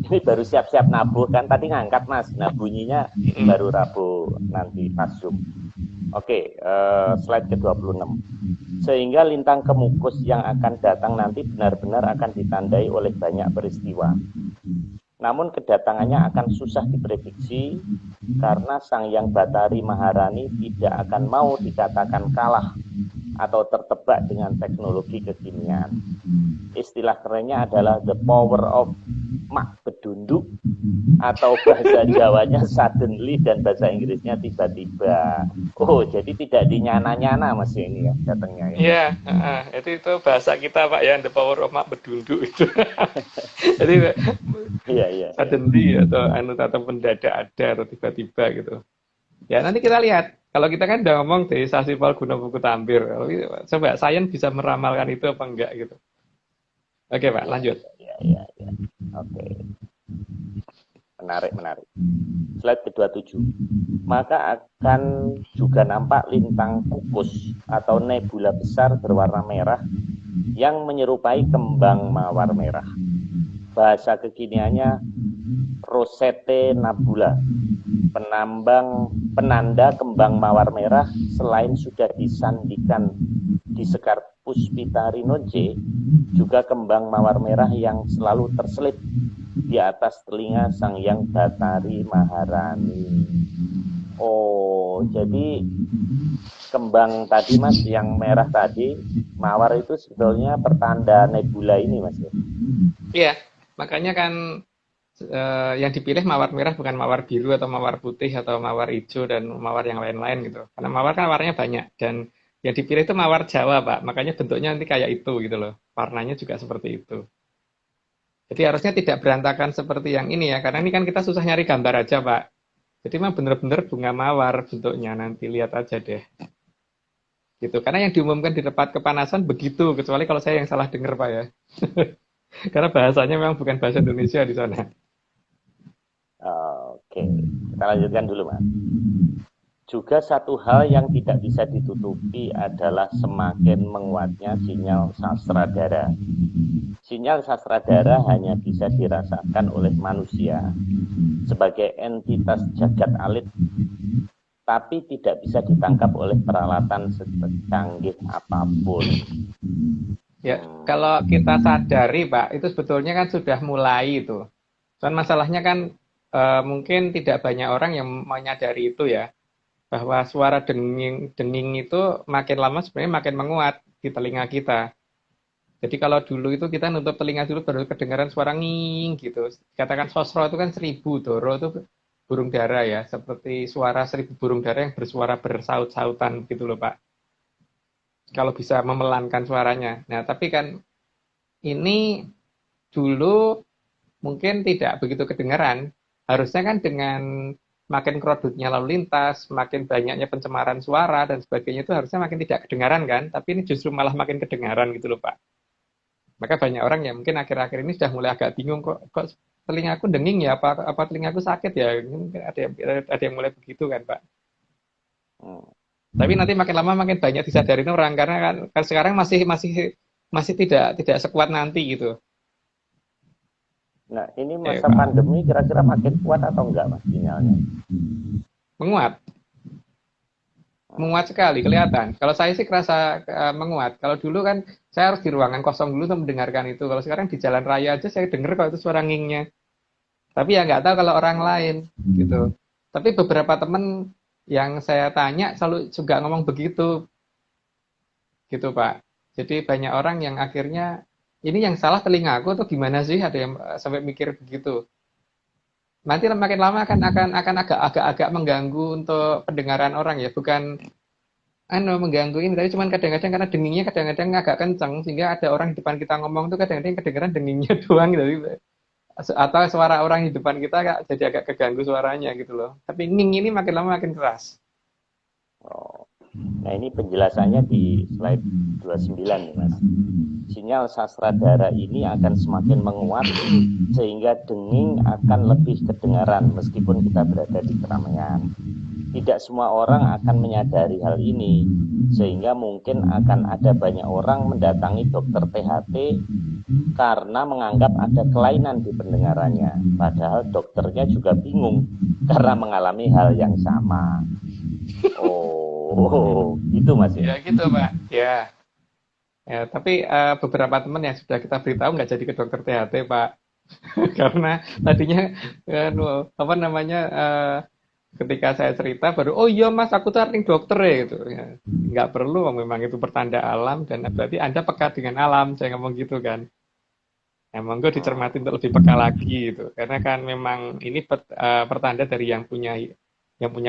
ini baru siap-siap nabuh kan, tadi ngangkat Mas, nah bunyinya baru Rabu nanti pas Zoom. Oke, slide ke-26. Sehingga lintang kemukus yang akan datang nanti benar-benar akan ditandai oleh banyak peristiwa. Namun kedatangannya akan susah diprediksi karena Sang Hyang Batari Maharani tidak akan mau dikatakan kalah atau tertebak dengan teknologi kekinian. Istilah kerennya adalah the power of Mak bedunduk, atau bahasa Jawanya suddenly dan bahasa Inggrisnya tiba-tiba. Oh, jadi tidak dinyana-nyana Mas ini ya datangnya ya. Iya, itu bahasa kita Pak ya, the power of mak bedunduk itu. Jadi Iya, iya, iya. suddenly atau mendadak ada atau tiba-tiba gitu. Ya nanti kita lihat. Kalau kita kan udah ngomong desa sipal guna buku tampir. Kalau coba sains bisa meramalkan itu apa enggak gitu. Oke Pak, Iya, lanjut. iya, iya, iya, iya. Oke. Menarik, menarik. Slide ke-27. Maka akan juga nampak lintang kukus atau nebula besar berwarna merah yang menyerupai kembang mawar merah. Bahasa kekiniannya Rosette Nebula, penanda kembang mawar merah. Selain sudah disandikan di sekar Puspita rinoce, juga kembang mawar merah yang selalu terselip di atas telinga Sang Hyang Batari Maharani. Oh, jadi kembang tadi Mas yang merah tadi, mawar itu sebetulnya pertanda nebula ini Mas. Iya, makanya kan yang dipilih mawar merah bukan mawar biru atau mawar putih atau mawar hijau dan mawar yang lain-lain gitu. Karena mawar kan warnanya banyak dan yang dipilih itu mawar Jawa, Pak. Makanya bentuknya nanti kayak itu gitu loh. Warnanya juga seperti itu. Jadi harusnya tidak berantakan seperti yang ini ya, karena ini kan kita susah nyari gambar aja, Pak. Jadi memang benar-benar bunga mawar bentuknya, nanti lihat aja deh. Gitu. Karena yang diumumkan di tempat kepanasan begitu, kecuali kalau saya yang salah dengar, Pak ya. Karena bahasanya memang bukan bahasa Indonesia di sana. Oke, kita lanjutkan dulu Mas. Juga satu hal yang tidak bisa ditutupi adalah semakin menguatnya sinyal sastradara. Sinyal sastradara hanya bisa dirasakan oleh manusia sebagai entitas jagat alit, tapi tidak bisa ditangkap oleh peralatan secanggih apapun. Ya, kalau kita sadari, Pak, itu sebetulnya kan sudah mulai itu. Cuman masalahnya kan mungkin tidak banyak orang yang menyadari itu ya, bahwa suara denging itu makin lama sebenarnya makin menguat di telinga kita. Jadi kalau dulu itu kita nutup telinga dulu baru kedengaran suara nging gitu. Katakan sosro itu kan 1000, doro itu burung dara ya, seperti suara 1000 burung dara yang bersuara bersaut-sautan gitu loh Pak. Kalau bisa memelankan suaranya. Nah tapi kan ini dulu mungkin tidak begitu kedengaran. Harusnya kan dengan makin krodutnya lalu lintas, makin banyaknya pencemaran suara dan sebagainya itu harusnya makin tidak kedengaran kan, tapi ini justru malah makin kedengaran gitu loh Pak. Maka banyak orang yang mungkin akhir-akhir ini sudah mulai agak bingung kok telingaku denging ya, apa telingaku sakit ya, mungkin ada yang mulai begitu kan Pak. Tapi nanti makin lama makin banyak disadarin orang karena kan sekarang masih tidak sekuat nanti gitu. Nah, ini masa pandemi kira-kira makin kuat atau enggak Mas sinyalnya? Menguat. Menguat sekali, kelihatan. Kalau saya sih kerasa menguat. Kalau dulu kan saya harus di ruangan kosong dulu untuk mendengarkan itu. Kalau sekarang di jalan raya aja saya dengar kalau itu suara ngingnya. Tapi ya nggak tahu kalau orang lain gitu. Tapi beberapa teman yang saya tanya selalu juga ngomong begitu. Gitu Pak. Jadi banyak orang yang akhirnya ini yang salah telinga aku atau gimana sih, ada yang sampai mikir begitu. Nanti makin lama akan agak mengganggu untuk pendengaran orang ya, bukan mengganggu ini, tapi cuman kadang-kadang karena dengingnya kadang-kadang agak kencang sehingga ada orang di depan kita ngomong tuh kadang-kadang kedengaran dengingnya doang gitu. Atau suara orang di depan kita jadi agak keganggu suaranya gitu loh. Tapi nging ini makin lama makin keras. Oh. Nah, ini penjelasannya di slide 29 nih Mas. Sinyal sastradara ini akan semakin menguat sehingga denging akan lebih kedengaran meskipun kita berada di keramaian. Tidak semua orang akan menyadari hal ini, sehingga mungkin akan ada banyak orang mendatangi dokter THT karena menganggap ada kelainan di pendengarannya. Padahal dokternya juga bingung karena mengalami hal yang sama. Oh, gitu Mas ya? Ya gitu Pak. Ya. Ya, tapi beberapa teman yang sudah kita beritahu nggak jadi ke dokter THT Pak. Karena tadinya apa namanya ketika saya cerita baru oh iya Mas aku tuh arting dokter ya gitu ya. Nggak perlu memang itu pertanda alam dan berarti Anda peka dengan alam saya ngomong gitu kan. Nah, monggo dicermati untuk lebih peka lagi gitu. Karena kan memang ini pertanda dari yang punya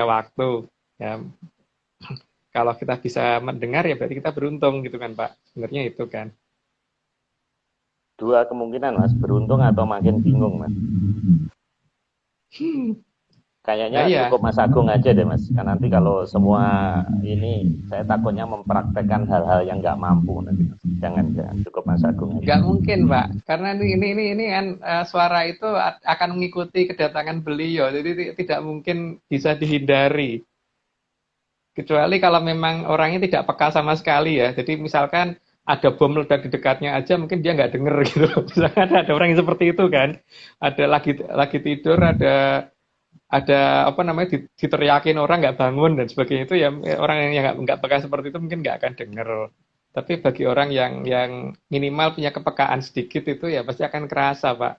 waktu. Ya, kalau kita bisa mendengar ya berarti kita beruntung gitu kan, Pak. Sebenarnya itu kan. Dua kemungkinan Mas, beruntung atau makin bingung Mas. Nah Kayaknya iya, cukup Mas Agung aja deh Mas. Kan nanti kalau semua ini saya takutnya mempraktekkan hal-hal yang nggak mampu nanti. Jangan cukup Mas Agung aja. nggak mungkin, Pak. Karena ini kan suara itu akan mengikuti kedatangan beliau. Jadi tidak mungkin bisa dihindari. Kecuali kalau memang orangnya tidak peka sama sekali ya. Jadi misalkan ada bom meledak di dekatnya aja, mungkin dia nggak denger gitu. Misalkan ada orang yang seperti itu kan. Ada lagi tidur, ada apa namanya diteriakin orang nggak bangun dan sebagainya itu ya orang yang nggak peka seperti itu mungkin nggak akan denger. Tapi bagi orang yang minimal punya kepekaan sedikit itu ya pasti akan kerasa, Pak,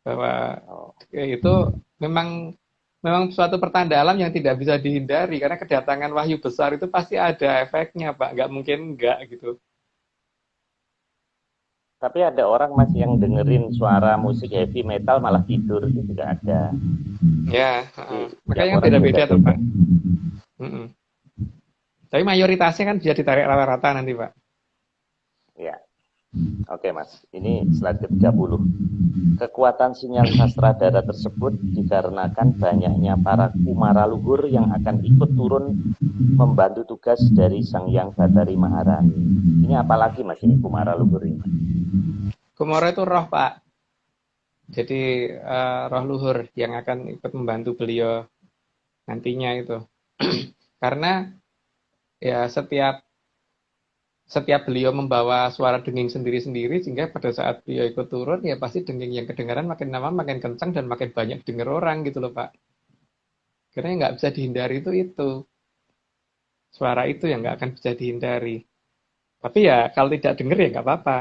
bahwa Oh. itu memang memang suatu pertanda alam yang tidak bisa dihindari karena kedatangan wahyu besar itu pasti ada efeknya, Pak. Nggak mungkin enggak gitu. Tapi ada orang Mas yang dengerin suara musik heavy metal malah tidur itu juga ada. Ya, Jadi tiap makanya kan orang beda-beda tuh, beda-beda. Pak. Mm-mm. Tapi mayoritasnya kan bisa ditarik rata-rata nanti, Pak. Ya. Oke Mas, ini slide ke-30. Kekuatan sinyal sastra darat tersebut dikarenakan banyaknya para kumara luhur yang akan ikut turun membantu tugas dari Sang Hyang Bathari Maharani. Ini apalagi Mas ini kumara luhur ini? Kumara itu roh, Pak. Jadi roh luhur yang akan ikut membantu beliau nantinya itu. Karena ya setiap beliau membawa suara denging sendiri-sendiri sehingga pada saat beliau ikut turun ya pasti denging yang kedengaran makin lama makin kencang dan makin banyak dengar orang gitu loh, Pak. Karena yang nggak bisa dihindari itu suara itu yang nggak akan bisa dihindari. Tapi ya kalau tidak dengar ya nggak apa-apa.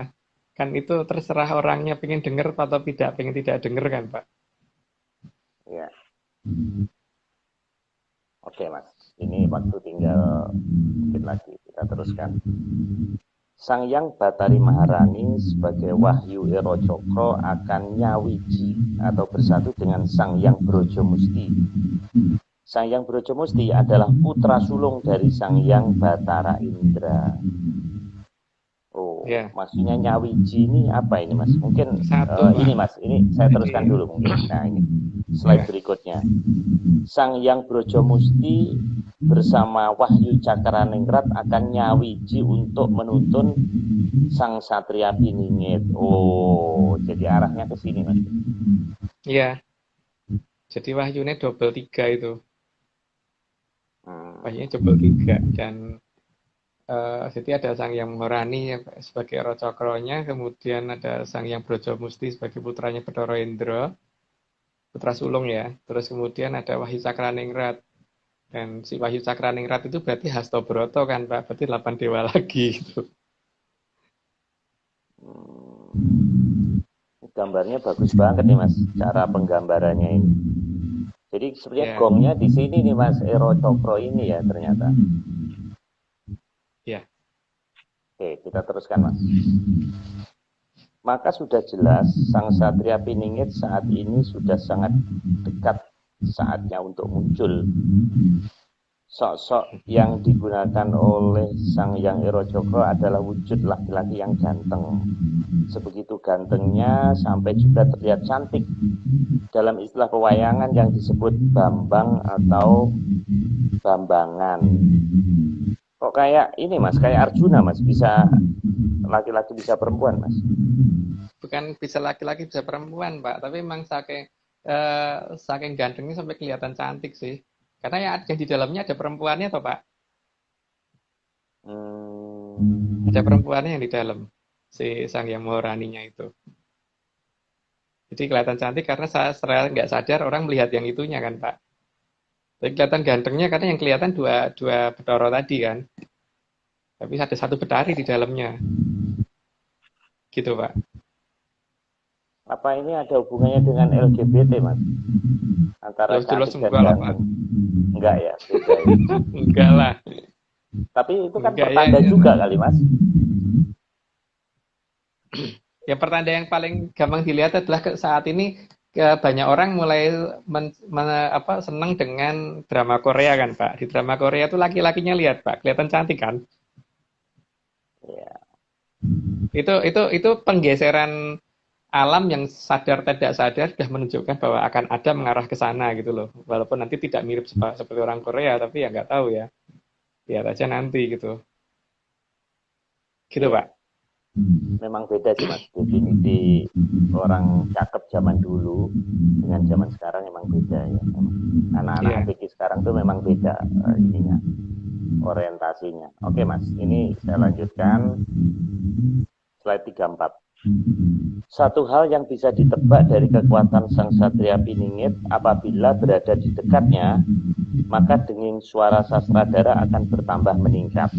Kan itu terserah orangnya pengen dengar atau tidak, pengen tidak dengar kan, Pak. Ya. Oke Mas, ini waktu tinggal sedikit lagi, kita teruskan. Sang Hyang Bathari Maharani sebagai Wahyu Ero Cokro akan nyawiji atau bersatu dengan Sang Hyang Brojomusti. Sang Hyang Brojomusti adalah putra sulung dari Sang Hyang Bathara Indra. Oh, Ya, maksudnya nyawiji ini apa ini Mas? Mungkin satu, ini Pak. Mas, ini saya teruskan Jadi, dulu mungkin. Nah ini slide ya, berikutnya. Sang Hyang Brojomusti bersama Wahyu Cakraningrat akan nyawiji untuk menuntun Sang Satria Piningit. Oh, jadi arahnya ke sini Mas. ya. Jadi wahyunya double 3 itu. Hmm. Wahyunya double 3 dan jadi ada Sang Hyang Maharani sebagai Ero Cokronya, kemudian ada Sang Hyang Brojomusti sebagai putranya Bathara Indra, putra sulung ya. Terus kemudian ada Wahyu Cakraningrat. Dan si Wahyu Cakraningrat itu berarti Hastobroto kan, Pak. Berarti 8 dewa lagi gitu. Gambarnya bagus banget nih Mas, cara penggambarannya ini. Jadi sebenarnya Ya, gongnya di sini nih Mas, Ero Cokro ini ya ternyata. ya. Oke, kita teruskan Mas. Maka sudah jelas Sang Satria Piningit saat ini sudah sangat dekat saatnya untuk muncul. Sosok yang digunakan oleh Sang Hyang Ero Cokro adalah wujud laki-laki yang ganteng. Sebegitu gantengnya sampai juga terlihat cantik. Dalam istilah pewayangan yang disebut Bambang atau Bambangan. Kok kayak ini Mas, kayak Arjuna Mas, bisa laki-laki bisa perempuan Mas. Bukan bisa laki-laki bisa perempuan, Pak. Tapi memang saking gantengnya sampai kelihatan cantik sih. Karena yang di dalamnya ada perempuannya toh, Pak. Ada perempuannya yang di dalam. Si Sang Hyang Maharaninya itu. Jadi kelihatan cantik karena saya nggak sadar orang melihat yang itunya kan, Pak. Tapi kelihatan gantengnya karena yang kelihatan dua Bathara tadi kan. Tapi ada satu Betari di dalamnya. Gitu, Pak. Apa ini ada hubungannya dengan LGBT Mas? Antara Jelas-jelas cantik dan enggak lah, Pak. ganteng. Enggak ya, beda ya. Enggak lah. Tapi itu kan Enggak ya. pertanda juga kali Mas. Ya pertanda yang paling gampang dilihat adalah saat ini banyak orang mulai seneng dengan drama Korea kan Pak. Di drama Korea tuh laki-lakinya lihat Pak, kelihatan cantik kan. Ya, Itu penggeseran alam yang sadar tidak sadar sudah menunjukkan bahwa akan ada mengarah ke sana gitu loh. Walaupun nanti tidak mirip seperti orang Korea, tapi ya nggak tahu ya. Lihat aja nanti gitu. Gitu iya. Pak. Memang beda sih Mas. Definisi orang cakep zaman dulu dengan zaman sekarang memang beda ya. Anak-anak Iya. ABG sekarang tuh memang beda ininya, orientasinya. Oke Mas, ini saya lanjutkan slide 34. Satu hal yang bisa ditebak dari kekuatan sang satria piningit apabila berada di dekatnya, maka denging suara sastradara akan bertambah meningkat.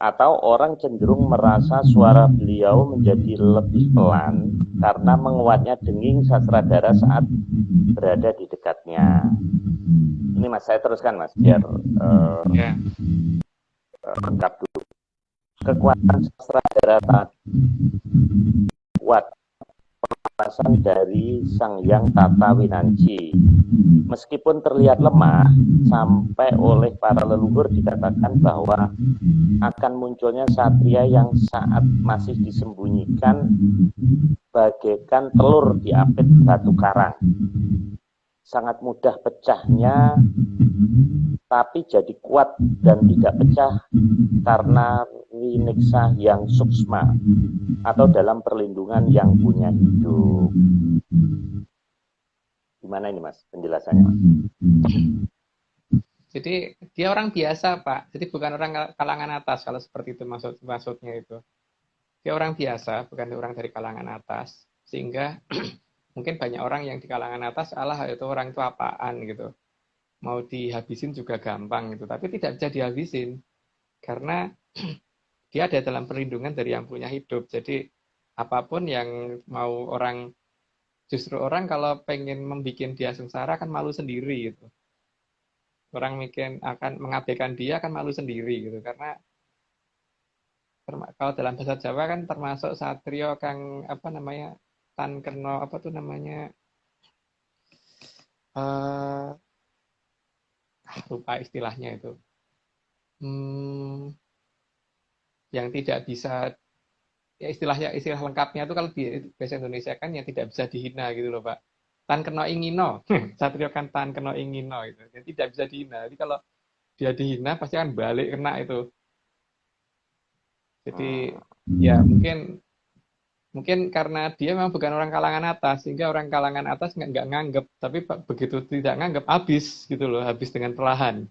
Atau orang cenderung merasa suara beliau menjadi lebih pelan karena menguatnya denging sastradara saat berada di dekatnya. Ini Mas, saya teruskan Mas, biar Ya. lengkap dulu. Kekuatan sastradara tadi kuat pengawasan dari Sang Hyang Tata Winanci. Meskipun terlihat lemah, sampai oleh para leluhur dikatakan bahwa akan munculnya satria yang saat masih disembunyikan bagaikan telur diapit batu karang. Sangat mudah pecahnya, tapi jadi kuat dan tidak pecah karena winiksa yang suksma atau dalam perlindungan yang punya hidup. Gimana ini Mas penjelasannya Mas? Jadi dia orang biasa Pak. Jadi bukan orang kalangan atas kalau seperti itu maksudnya itu. Dia orang biasa, bukan orang dari kalangan atas. Sehingga mungkin banyak orang yang di kalangan atas, Allah itu orang itu apaan gitu. Mau dihabisin juga gampang gitu. Tapi tidak bisa dihabisin. Karena dia ada dalam perlindungan dari yang punya hidup. Jadi apapun yang mau orang, justru orang kalau pengen membuat dia sengsara kan malu sendiri gitu. Orang mikir akan mengabaikan dia akan malu sendiri gitu. Karena kalau dalam bahasa Jawa kan termasuk satrio kang apa namanya tan keno apa tuh namanya eh lupa istilahnya itu. Hmm, yang tidak bisa ya istilah lengkapnya itu kalau di bahasa Indonesia kan yang tidak bisa dihina gitu loh Pak. Tan keno ingino. Satrio kan tan keno ingino itu. Yang tidak bisa dihina. Jadi kalau dia dihina pasti akan balik kena itu. Jadi ya mungkin mungkin karena dia memang bukan orang kalangan atas, sehingga orang kalangan atas nggak nganggep, tapi begitu tidak nganggep, habis gitu loh, habis dengan perlahan.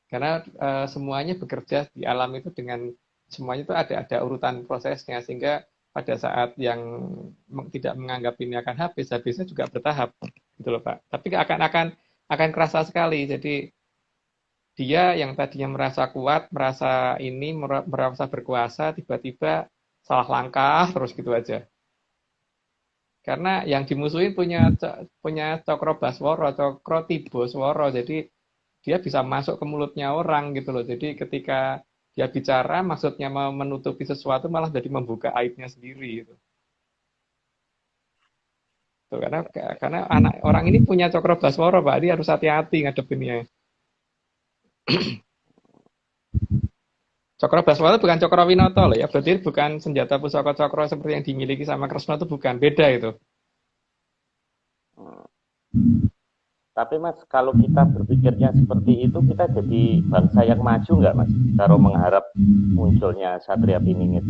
Karena semuanya bekerja di alam itu dengan semuanya itu ada urutan prosesnya, sehingga pada saat yang tidak menganggap ini akan habis, habisnya juga bertahap, gitu loh Pak. Tapi akan kerasa sekali. Jadi dia yang tadinya merasa kuat, merasa ini, merasa berkuasa, tiba-tiba salah langkah terus gitu aja. Karena yang dimusuhin punya Cokro Basworo, Cokro Tibosworo. Jadi dia bisa masuk ke mulutnya orang gitu loh. Jadi ketika dia bicara maksudnya mau menutupi sesuatu malah jadi membuka aibnya sendiri gitu. Tuh, karena anak orang ini punya Cokro Basworo, Pak. Dia harus hati-hati ngadepinnya. Cokro Basworo bukan Cokro Winoto loh ya. Berarti bukan senjata pusaka Cokro seperti yang dimiliki sama Kresna itu bukan. Beda itu. Tapi Mas, kalau kita berpikirnya seperti itu, kita jadi bangsa yang maju nggak Mas? Kalau mengharap munculnya Satria Piningit.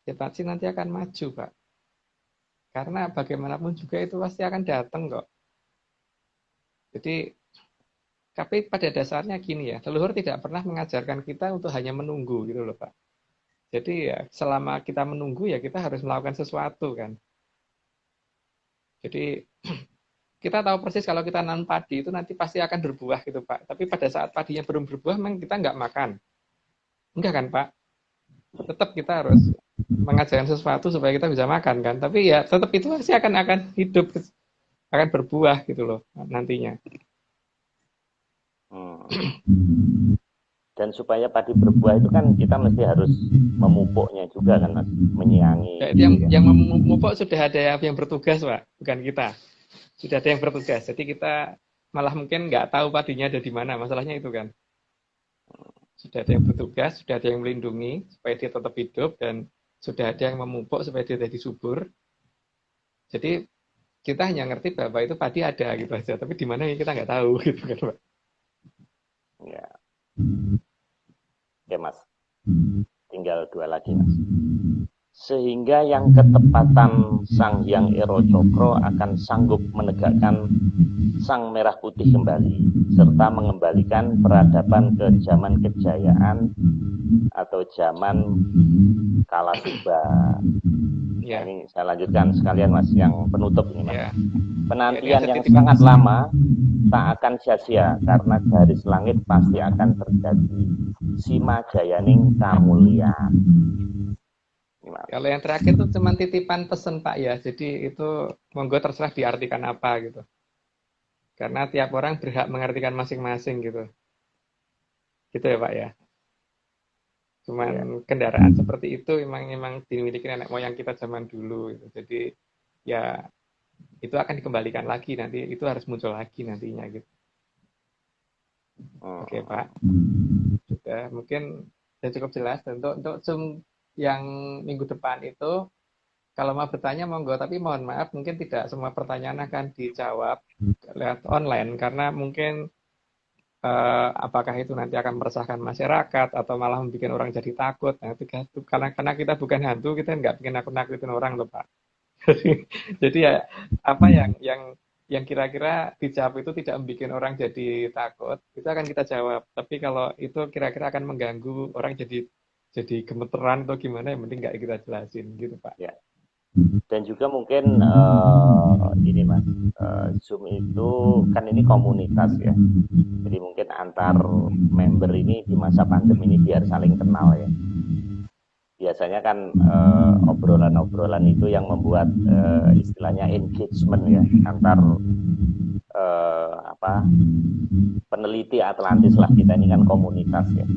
Ya pasti nanti akan maju, Pak. Karena bagaimanapun juga itu pasti akan datang kok. Jadi, tapi pada dasarnya gini ya, leluhur tidak pernah mengajarkan kita untuk hanya menunggu gitu loh, Pak. Jadi ya selama kita menunggu ya kita harus melakukan sesuatu kan. Jadi kita tahu persis kalau kita nanam padi itu nanti pasti akan berbuah gitu Pak. Tapi pada saat padinya belum berbuah memang kita nggak makan. Enggak kan Pak? Tetap kita harus mengajarkan sesuatu supaya kita bisa makan kan. Tapi ya tetap itu pasti akan hidup, akan berbuah gitu loh nantinya. Hmm. Dan supaya padi berbuah itu kan kita mesti harus memupuknya juga kan Mas, menyiangi. Ya, itu yang memupuk sudah ada yang bertugas Pak, bukan kita. Sudah ada yang bertugas. Jadi kita malah mungkin nggak tahu padinya ada di mana. Masalahnya itu kan. Sudah ada yang bertugas, sudah ada yang melindungi supaya dia tetap hidup, dan sudah ada yang memupuk supaya dia jadi subur. Jadi kita hanya ngerti bahwa itu padi ada gitu aja, tapi di mana kita nggak tahu gitu kan Pak. Ya. Oke Mas, tinggal 2 lagi Mas. Sehingga yang ketepatan Sang Hyang Ero Cokro akan sanggup menegakkan Sang Merah Putih kembali, serta mengembalikan peradaban ke zaman kejayaan atau zaman Kalasuba. Ya. Nah, ini saya lanjutkan sekalian Mas, yang penutup ini Mas. Ya. Penantian yang sangat lama tak akan sia-sia, karena garis langit pasti akan terjadi. Sima Jayaning Kamulyan. Kalau yang terakhir itu cuma titipan pesan Pak ya, jadi itu monggo terserah diartikan apa gitu. Karena tiap orang berhak mengartikan masing-masing gitu. Gitu ya Pak ya. Cuman kendaraan seperti itu memang dimiliki nenek moyang kita zaman dulu gitu. Jadi ya itu akan dikembalikan lagi nanti, itu harus muncul lagi nantinya gitu. Oke Pak. Sudah, mungkin sudah cukup jelas. Untuk Zoom yang minggu depan itu, kalau mau bertanya monggo, tapi mohon maaf mungkin tidak semua pertanyaan akan dijawab lewat online, karena mungkin apakah itu nanti akan meresahkan masyarakat atau malah membuat orang jadi takut. Nah, itu karena kita bukan hantu, kita nggak bikin nakut-nakutin orang loh Pak. Jadi ya apa yang kira-kira dijawab itu tidak membuat orang jadi takut, itu akan kita jawab. Tapi kalau itu kira-kira akan mengganggu orang jadi gemeteran atau gimana, yang penting nggak kita jelasin gitu Pak. Ya. Dan juga mungkin ini Mas, Zoom itu kan ini komunitas ya, jadi mungkin antar member ini di masa pandemi ini biar saling kenal ya. Biasanya kan obrolan-obrolan itu yang membuat istilahnya engagement ya, antar peneliti Atlantis lah, kita ini kan komunitas ya,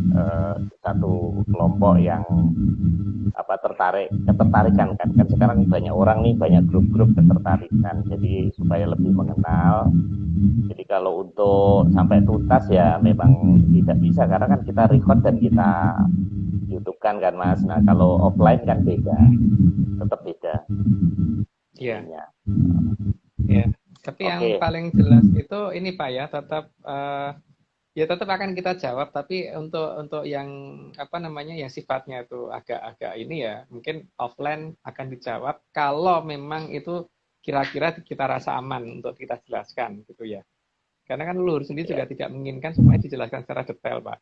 satu kelompok yang ketertarikan kan sekarang banyak orang nih, banyak grup-grup ketertarikan, jadi supaya lebih mengenal. Jadi kalau untuk sampai tuntas ya memang tidak bisa, karena kan kita record dan kita YouTube kan Mas. Nah kalau offline kan beda, tetap beda. Iya. Ya. Tapi yang paling jelas itu ini Pak ya, tetap ya tetap akan kita jawab, tapi untuk yang yang sifatnya itu agak ini ya, mungkin offline akan dijawab kalau memang itu kira-kira kita rasa aman untuk kita jelaskan gitu ya. Karena kan leluhur sendiri juga tidak menginginkan semuanya dijelaskan secara detail Pak.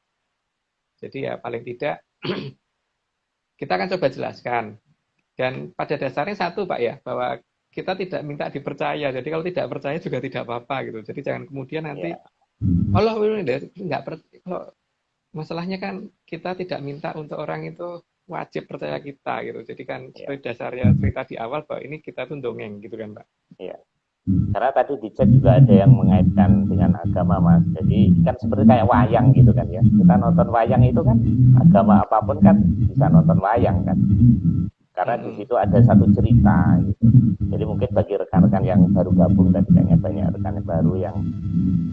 Jadi ya paling tidak kita akan coba jelaskan. Dan pada dasarnya satu Pak ya, bahwa kita tidak minta dipercaya. Jadi kalau tidak percaya juga tidak apa-apa gitu. Jadi jangan kemudian nanti Allah nggak percaya. Kalau masalahnya kan kita tidak minta untuk orang itu wajib percaya kita gitu. Jadi kan seperti dasarnya cerita di awal bahwa ini kita tuh dongeng gitu kan Pak. Iya. Karena tadi di chat juga ada yang mengaitkan dengan agama Mas. Jadi kan seperti kayak wayang gitu kan ya. Kita nonton wayang itu kan agama apapun kan bisa nonton wayang kan. Karena di situ ada satu cerita gitu. Jadi mungkin bagi rekan-rekan yang baru gabung dan kayaknya banyak rekan yang baru yang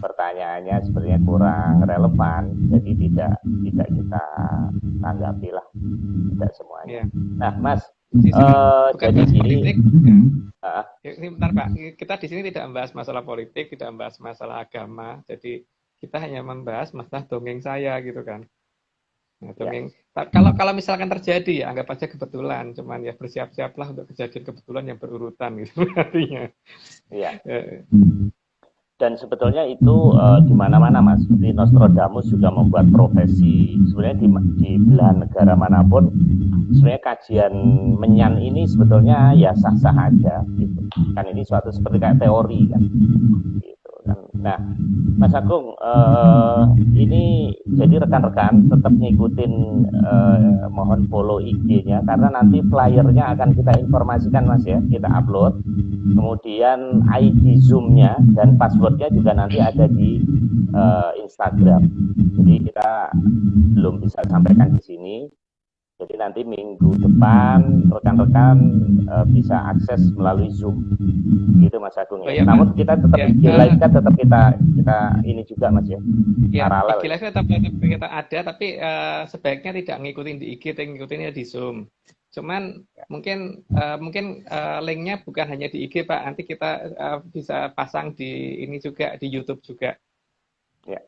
pertanyaannya sebenarnya kurang relevan, jadi tidak kita tanggapi lah, tidak semuanya. Nah Mas, jadi politik. Ini bentar Pak, kita di sini tidak membahas masalah politik, tidak membahas masalah agama, jadi kita hanya membahas masalah dongeng saya gitu kan. Nah, dongeng. Kalau misalkan terjadi ya anggap aja kebetulan, cuman ya bersiap-siaplah untuk kejadian kebetulan yang berurutan gitu artinya. Iya. Dan sebetulnya itu di mana-mana Mas. Seperti Nostradamus juga membuat profesi. Sebenarnya di belahan negara manapun, sebenarnya kajian menyan ini sebetulnya ya sah-sah aja gitu. Kan ini suatu seperti kayak teori kan. Gitu kan. Nah, Mas Agung, ini jadi rekan-rekan tetap ngikutin, mohon follow IG-nya karena nanti flyernya akan kita informasikan Mas ya, kita upload. Kemudian ID Zoom-nya dan passwordnya juga nanti ada di Instagram. Jadi kita belum bisa sampaikan di sini. Jadi nanti minggu depan rekan-rekan bisa akses melalui Zoom, gitu Mas Agung Oh ya. ya Pak, Namun kita tetap ya, IG live kan tetap kita ini juga Mas ya, ya IG paralel ya. Live tetap kita ada, tapi sebaiknya tidak ngikutin di IG, tapi ngikutinnya di Zoom. Cuman mungkin linknya bukan hanya di IG Pak, nanti kita bisa pasang di ini juga di YouTube juga. Ya,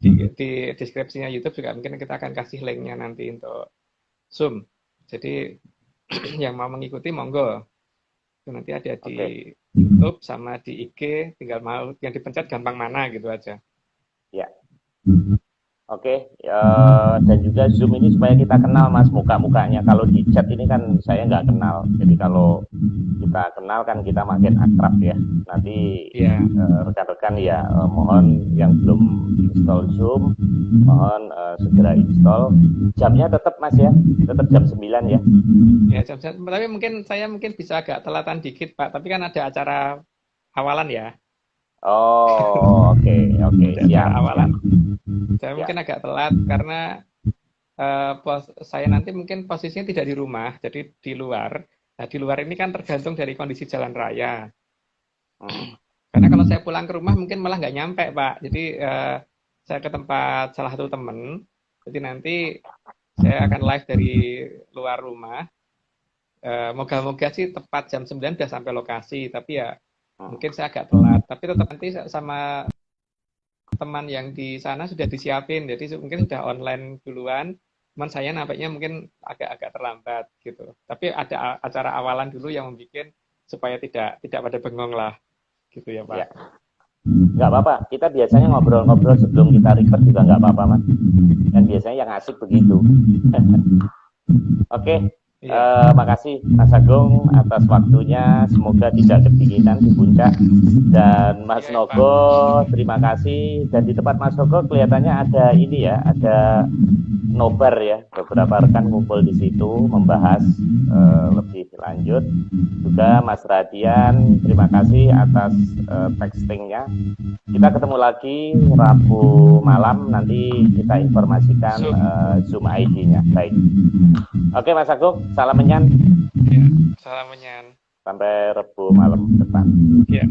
Di deskripsinya YouTube juga mungkin kita akan kasih linknya nanti untuk Zoom. Jadi yang mau mengikuti monggo. Itu nanti ada oke. di YouTube sama di IG, tinggal mau yang dipencet gampang mana gitu aja. Ya, oke. Dan juga Zoom ini supaya kita kenal Mas muka-mukanya. Kalau di chat ini kan saya nggak kenal. Jadi kalau kita kenal kan kita makin akrab ya. Nanti Iya, rekan-rekan ya, mohon yang belum install Zoom, mohon segera install. Jamnya tetap Mas ya, tetap jam 9 ya. ya tapi saya mungkin bisa agak telatan dikit Pak, tapi kan ada acara awalan ya. Oh, oke, oke, Ada acara siap, awalan. siap. Saya Ya, mungkin agak telat karena saya nanti mungkin posisinya tidak di rumah, jadi di luar. Nah, di luar ini kan tergantung dari kondisi jalan raya. hmm, Karena kalau saya pulang ke rumah mungkin malah nggak nyampe, Pak. Jadi saya ke tempat salah satu temen. Jadi nanti saya akan live dari luar rumah. Moga-moga sih tepat jam 9 udah sampai lokasi. Tapi ya hmm. mungkin saya agak telat. Tapi tetap nanti sama teman yang di sana sudah disiapin. Jadi mungkin sudah online duluan. Cuman saya nampaknya mungkin agak-agak terlambat gitu. Tapi ada acara awalan dulu yang membuat supaya tidak pada bengong lah gitu ya Ya, Pak. nggak apa-apa. Kita biasanya ngobrol-ngobrol sebelum kita record juga nggak apa-apa Mas. Dan biasanya yang asik begitu. Oke, Iya, makasih Mas Agung atas waktunya. Semoga tidak kedinginan di puncak. Dan Mas iya ya, Pak. Nogo, terima kasih. Dan di tempat Mas Nogo kelihatannya ada ini ya, ada nobar ya. Beberapa rekan ngumpul di situ membahas lebih lanjut. Juga Mas Radian, terima kasih atas textingnya. Kita ketemu lagi Rabu malam. Nanti kita informasikan Zoom. Zoom ID-nya. Baik. Oke Mas Agung, salam menyan. Ya, salam menyan. Sampai Rabu malam depan. Ya.